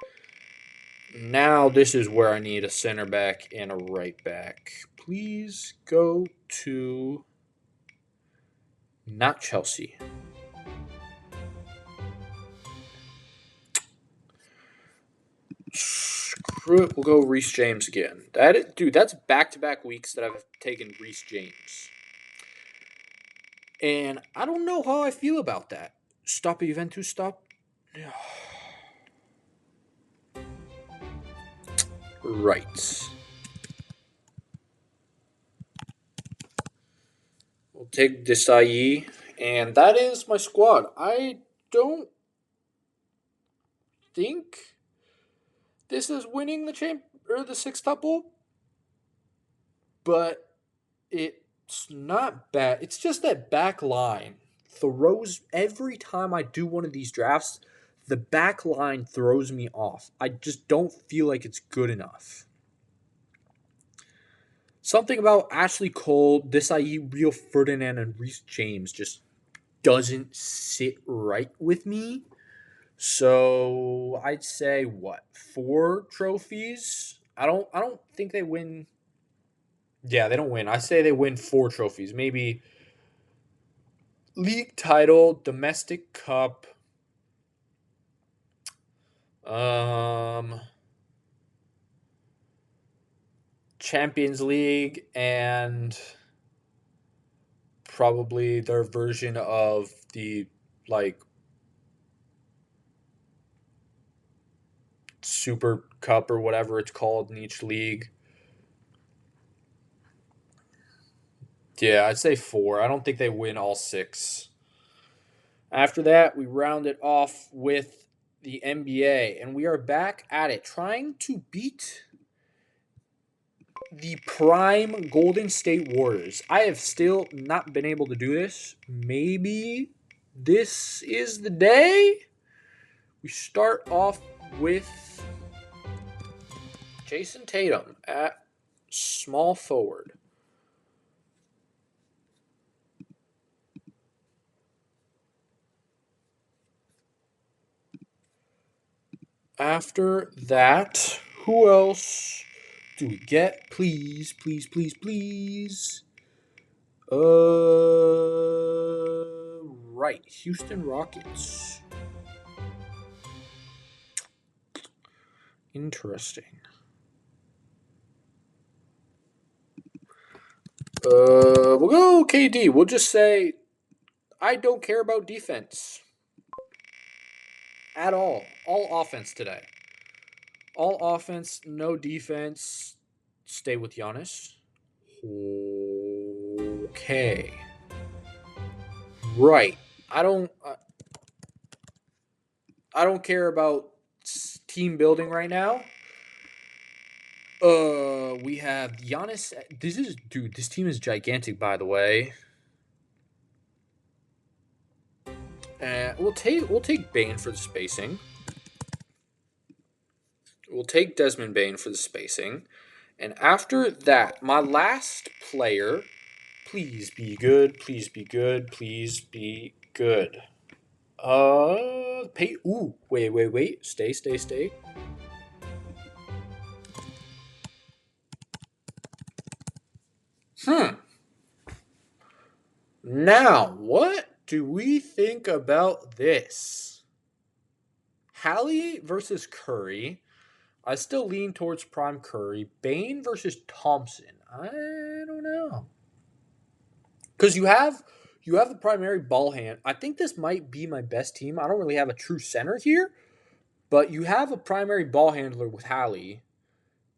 Now this is where I need a center back and a right back. Please go to not Chelsea. Screw it. We'll go Reece James again. That's back-to-back weeks that I've taken Reece James. And I don't know how I feel about that. Stop Juventus, stop. Right. We'll take Desai, and that is my squad. I don't think this is winning the the sextuple, but it's not bad. It's just that back line throws every time I do one of these drafts. The back line throws me off. I just don't feel like it's good enough. Something about Ashley Cole, Desai, Rio Ferdinand, and Reece James just doesn't sit right with me. So I'd say what, 4 trophies? I don't think they win. Yeah, they don't win. I say they win 4 trophies. Maybe league title, domestic cup, um, Champions League, and probably their version of the like Super Cup or whatever it's called in each league. Yeah, I'd say 4. I don't think they win all 6. After that, we round it off with the NBA, and we are back at it, trying to beat the prime Golden State Warriors. I have still not been able to do this. Maybe this is the day. We start off with Jason Tatum at small forward. After that, who else do we get? Please, please, please, please. Right. Houston Rockets. Interesting. We'll go KD. We'll just say I don't care about defense at all. All offense today. All offense, no defense. Stay with Giannis. Okay. Right. I don't. I don't care about team building right now. We have Giannis. This team is gigantic, by the way. We'll take Bane for the spacing. We'll take Desmond Bane for the spacing. And after that, my last player, please be good, please be good, please be good. Wait. Stay. Now, what do we think about this? Hallie versus Curry. I still lean towards prime Curry. Bane versus Thompson. I don't know. Because you have the primary ball hand. I think this might be my best team. I don't really have a true center here. But you have a primary ball handler with Hallie.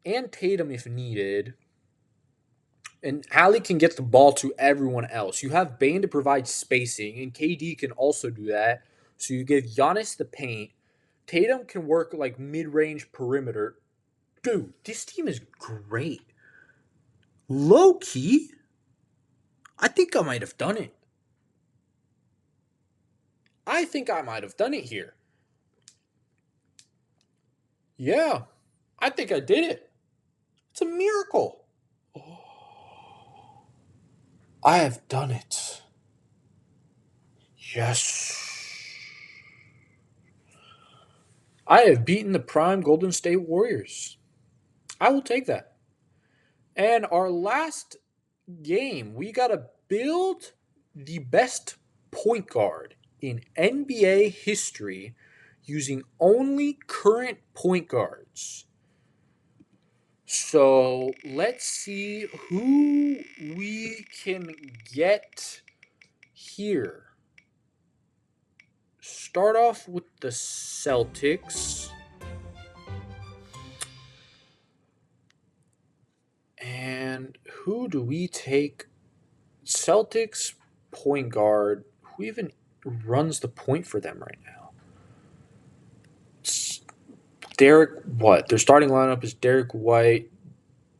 And Tatum if needed. And Hallie can get the ball to everyone else. You have Bane to provide spacing. And KD can also do that. So you give Giannis the paint. Tatum can work like mid-range perimeter. Dude, this team is great. Low key, I think I might have done it. I think I might have done it here. Yeah, I think I did it. It's a miracle. Oh, I have done it. Yes. I have beaten the prime Golden State Warriors. I will take that. And our last game, we got to build the best point guard in NBA history using only current point guards. So let's see who we can get here. Start off with the Celtics. And who do we take? Celtics point guard. Who even runs the point for them right now? Derek, what? Their starting lineup is Derek White,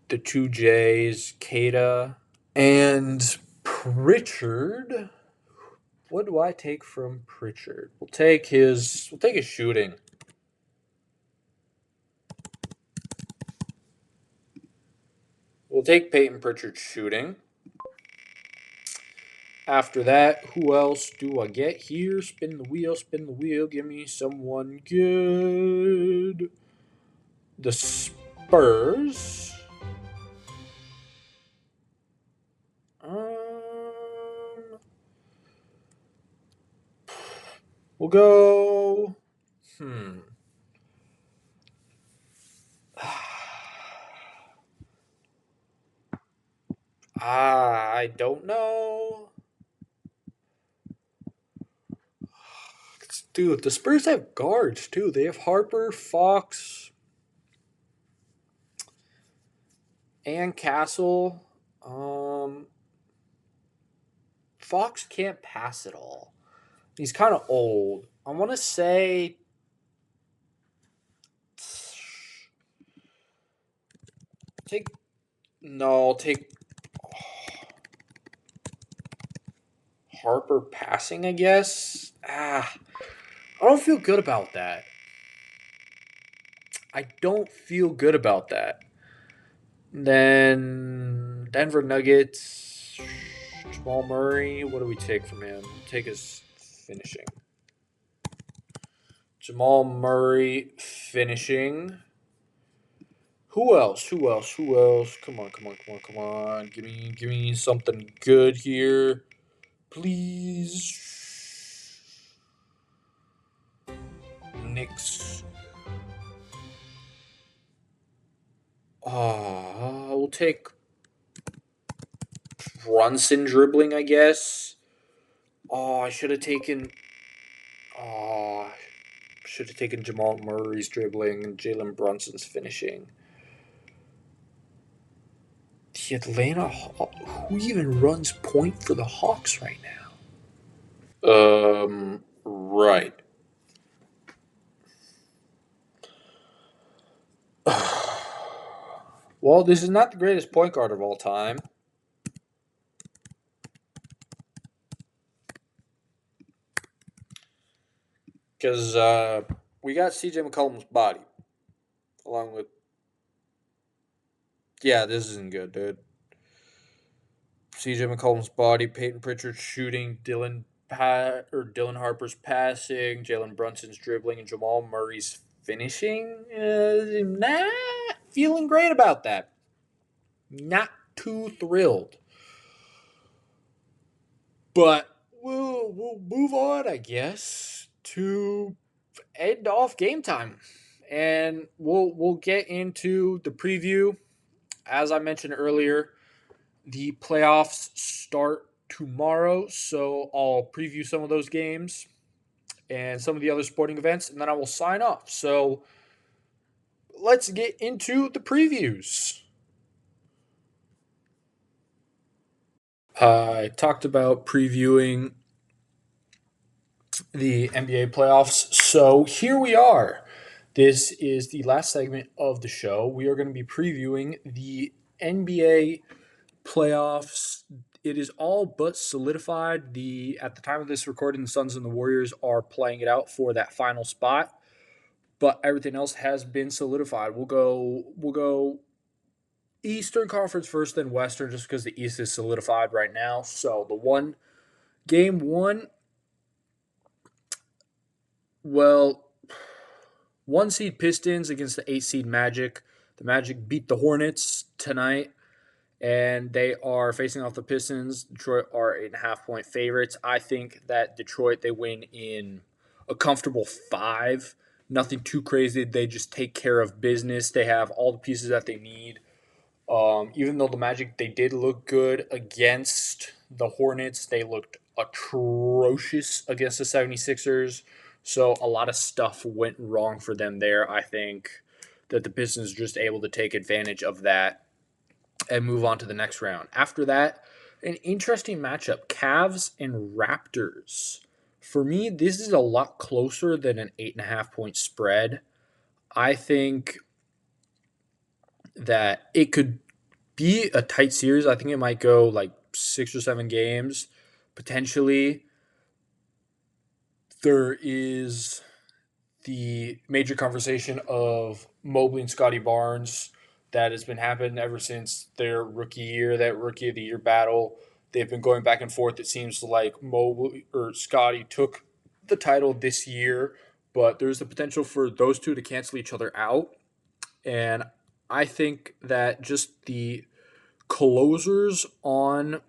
the 2Js, Kada, and Pritchard. What do I take from Pritchard? We'll take his shooting. We'll take Peyton Pritchard's shooting. After that, who else do I get here? Spin the wheel, spin the wheel. Give me someone good. The Spurs. We'll go. I don't know. Dude, the Spurs have guards too. They have Harper, Fox, and Castle. Fox can't pass it all. He's kind of old. I want to say take Harper passing, I guess. I don't feel good about that. Then Denver Nuggets, Jamal Murray. What do we take from him? Take his finishing. Jamal Murray finishing. Who else? Come on. Give me something good here. Please. Knicks. We'll take Brunson dribbling, I guess. I should have taken Jamal Murray's dribbling and Jalen Brunson's finishing. The Atlanta Hawks. Who even runs point for the Hawks right now? Right. Well, this is not the greatest point guard of all time. Because we got CJ McCollum's body. Along with... Yeah, this isn't good, dude. CJ McCollum's body, Peyton Pritchard shooting, Dylan Harper's passing, Jalen Brunson's dribbling, and Jamal Murray's finishing. Not feeling great about that. Not too thrilled. But we'll move on, I guess, to end off game time. And we'll get into the preview. As I mentioned earlier, the playoffs start tomorrow, so I'll preview some of those games and some of the other sporting events, and then I will sign off. So let's get into the previews. I talked about previewing the NBA playoffs, so here we are. This is the last segment of the show. We are going to be previewing the NBA playoffs. It is all but solidified. At the time of this recording, the Suns and the Warriors are playing it out for that final spot, but everything else has been solidified. We'll go Eastern Conference first, then Western, just because the East is solidified right now. So game one. Well, 1 seed Pistons against the 8 seed Magic. The Magic beat the Hornets tonight, and they are facing off the Pistons. Detroit are 8.5-point favorites. I think that Detroit, they win in a comfortable 5. Nothing too crazy. They just take care of business. They have all the pieces that they need. Even though the Magic, they did look good against the Hornets, they looked atrocious against the 76ers. So a lot of stuff went wrong for them there. I think that the Pistons are just able to take advantage of that and move on to the next round. After that, an interesting matchup, Cavs and Raptors. For me, this is a lot closer than an 8.5-point spread. I think that it could be a tight series. I think it might go like 6 or 7 games, potentially. There is the major conversation of Mobley and Scotty Barnes that has been happening ever since their rookie year, that rookie of the year battle. They've been going back and forth. It seems like Mobley or Scotty took the title this year, but there's the potential for those two to cancel each other out. And I think that just the closers on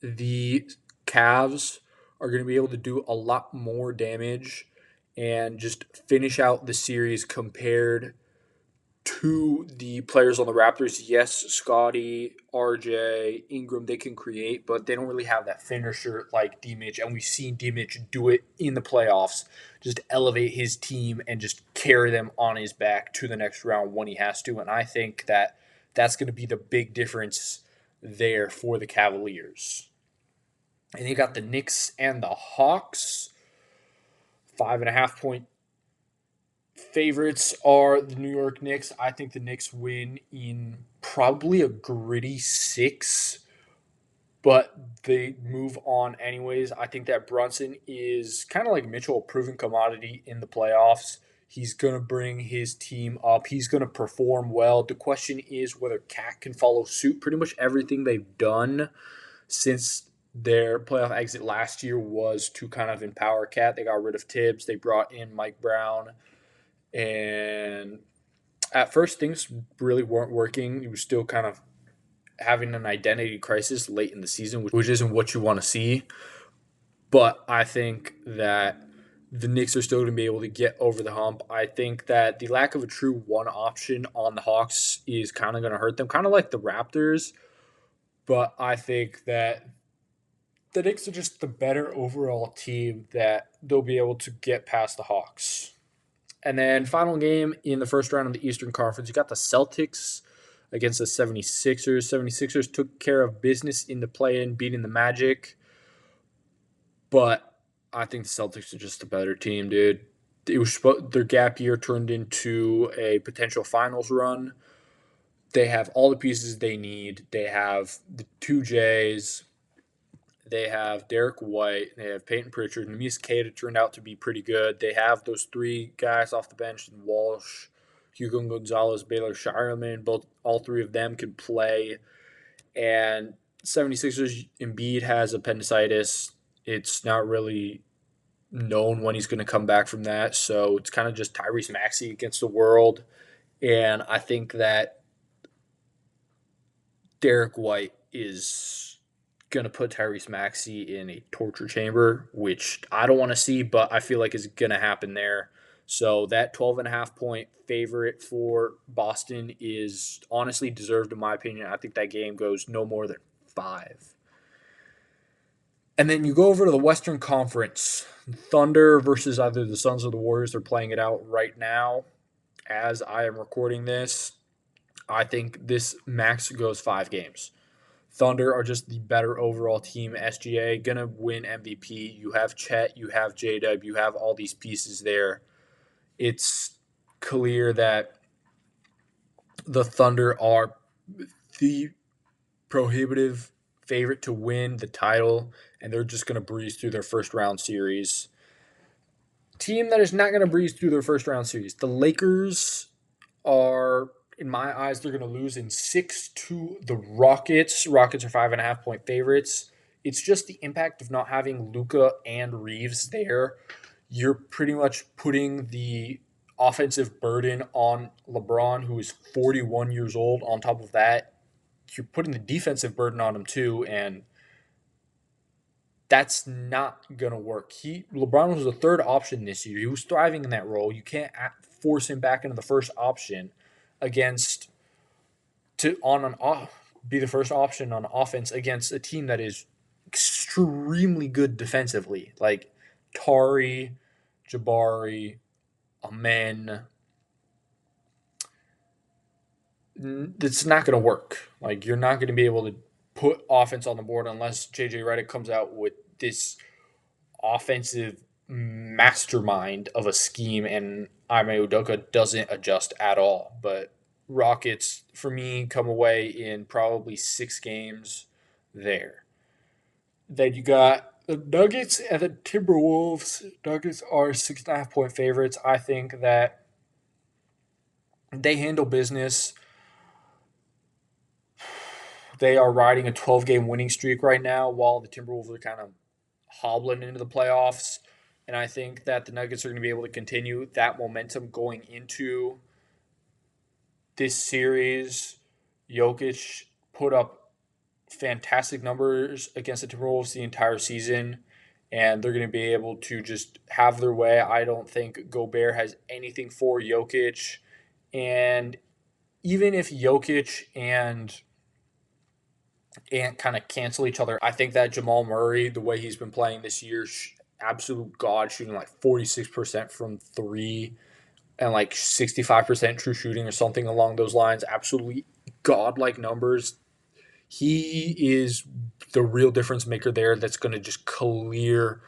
the Cavs are going to be able to do a lot more damage and just finish out the series compared to the players on the Raptors. Yes, Scotty, RJ, Ingram, they can create, but they don't really have that finisher like D-Mitch, and we've seen D-Mitch do it in the playoffs, just elevate his team and just carry them on his back to the next round when he has to, and I think that that's going to be the big difference there for the Cavaliers. And you got the Knicks and the Hawks. 5.5-point favorites are the New York Knicks. I think the Knicks win in probably a gritty 6, but they move on anyways. I think that Brunson is kind of like Mitchell, a proven commodity in the playoffs. He's going to bring his team up. He's going to perform well. The question is whether Cat can follow suit. Pretty much everything they've done since their playoff exit last year was to kind of empower Cat. They got rid of Tibbs. They brought in Mike Brown. And at first, things really weren't working. He was still kind of having an identity crisis late in the season, which isn't what you want to see. But I think that the Knicks are still going to be able to get over the hump. I think that the lack of a true one option on the Hawks is kind of going to hurt them, kind of like the Raptors. But I think that the Knicks are just the better overall team that they'll be able to get past the Hawks. And then final game in the first round of the Eastern Conference, you got the Celtics against the 76ers. 76ers took care of business in the play-in, beating the Magic. But I think the Celtics are just a better team, dude. It was their gap year turned into a potential finals run. They have all the pieces they need. They have the 2Js. They have Derek White. They have Peyton Pritchard. Neemias Queta turned out to be pretty good. They have those 3 guys off the bench, Walsh, Hugo Gonzalez, Baylor Shireman. All 3 of them can play. And 76ers, Embiid has appendicitis. It's not really known when he's going to come back from that. So it's kind of just Tyrese Maxey against the world. And I think that Derek White is going to put Tyrese Maxey in a torture chamber, which I don't want to see, but I feel like is going to happen there. So that 12.5-point favorite for Boston is honestly deserved in my opinion. I think that game goes no more than 5. And then you go over to the Western Conference. Thunder versus either the Suns or the Warriors. They're playing it out right now as I am recording this. I think this max goes 5 games. Thunder are just the better overall team. SGA going to win MVP. You have Chet, you have J-Dub, you have all these pieces there. It's clear that the Thunder are the prohibitive favorite to win the title, and they're just going to breeze through their first round series. Team that is not going to breeze through their first round series. The Lakers are, in my eyes, they're going to lose in 6 to the Rockets. Rockets are 5.5-point favorites. It's just the impact of not having Luka and Reeves there. You're pretty much putting the offensive burden on LeBron, who is 41 years old. On top of that, you're putting the defensive burden on him too, and that's not going to work. LeBron was the third option this year. He was thriving in that role. You can't force him back into the first option be the first option on offense against a team that is extremely good defensively, like Tari, Jabari, Amen. It's not going to work. Like, you're not going to be able to put offense on the board unless JJ Redick comes out with this offensive mastermind of a scheme and Ime Udoka doesn't adjust at all. But Rockets, for me, come away in probably 6 games there. Then you got the Nuggets and the Timberwolves. Nuggets are 6.5-point favorites. I think that they handle business. They are riding a 12-game winning streak right now, while the Timberwolves are kind of hobbling into the playoffs. And I think that the Nuggets are going to be able to continue that momentum going into this series. Jokic put up fantastic numbers against the Timberwolves the entire season, and they're going to be able to just have their way. I don't think Gobert has anything for Jokic. And even if Jokic and kind of cancel each other, I think that Jamal Murray, the way he's been playing this year, absolute god, shooting like 46% from three and like 65% true shooting or something along those lines. Absolutely godlike numbers. He is the real difference maker there that's going to just clear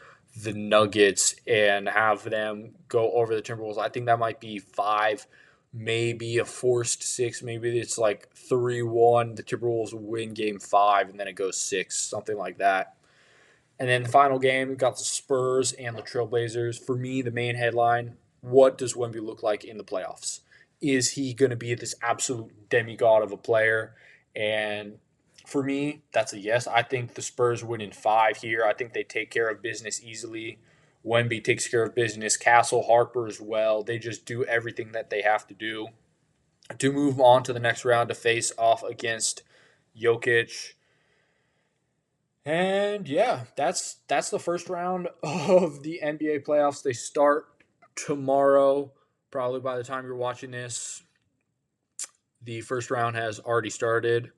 the Nuggets and have them go over the Timberwolves. I think that might be 5, maybe a forced 6. Maybe it's like 3-1. The Timberwolves win game 5, and then it goes 6, something like that. And then the final game, we got the Spurs and the Trailblazers. For me, the main headline, what does Wemby look like in the playoffs? Is he going to be this absolute demigod of a player? And for me, that's a yes. I think the Spurs win in 5 here. I think they take care of business easily. Wemby takes care of business. Castle, Harper as well. They just do everything that they have to do to move on to the next round to face off against Jokic. And yeah, that's the first round of the NBA playoffs. They start tomorrow. Probably by the time you're watching this, the first round has already started.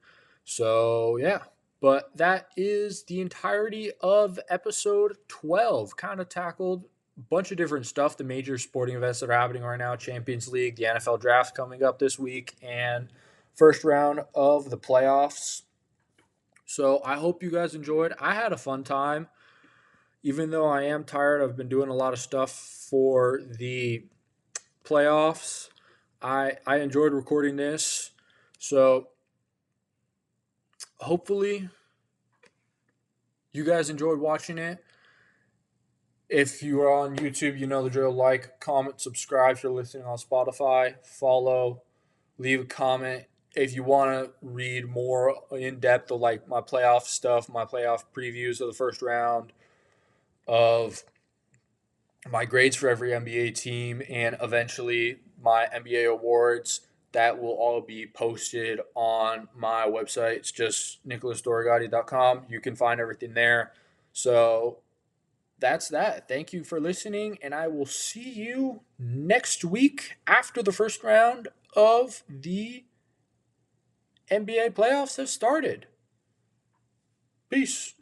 So yeah, but that is the entirety of episode 12. Kind of tackled a bunch of different stuff. The major sporting events that are happening right now, Champions League, the NFL draft coming up this week, and first round of the playoffs. So I hope you guys enjoyed. I had a fun time. Even though I am tired, I've been doing a lot of stuff for the playoffs. I enjoyed recording this. So hopefully you guys enjoyed watching it. If you are on YouTube, you know the drill. Like, comment, subscribe if you're listening on Spotify. Follow, leave a comment. If you want to read more in depth of like my playoff stuff, my playoff previews of the first round, of my grades for every NBA team, and eventually my NBA awards, that will all be posted on my website. It's just nicholasdorigati.com. You can find everything there. So that's that. Thank you for listening, and I will see you next week after the first round of the NBA playoffs have started. Peace.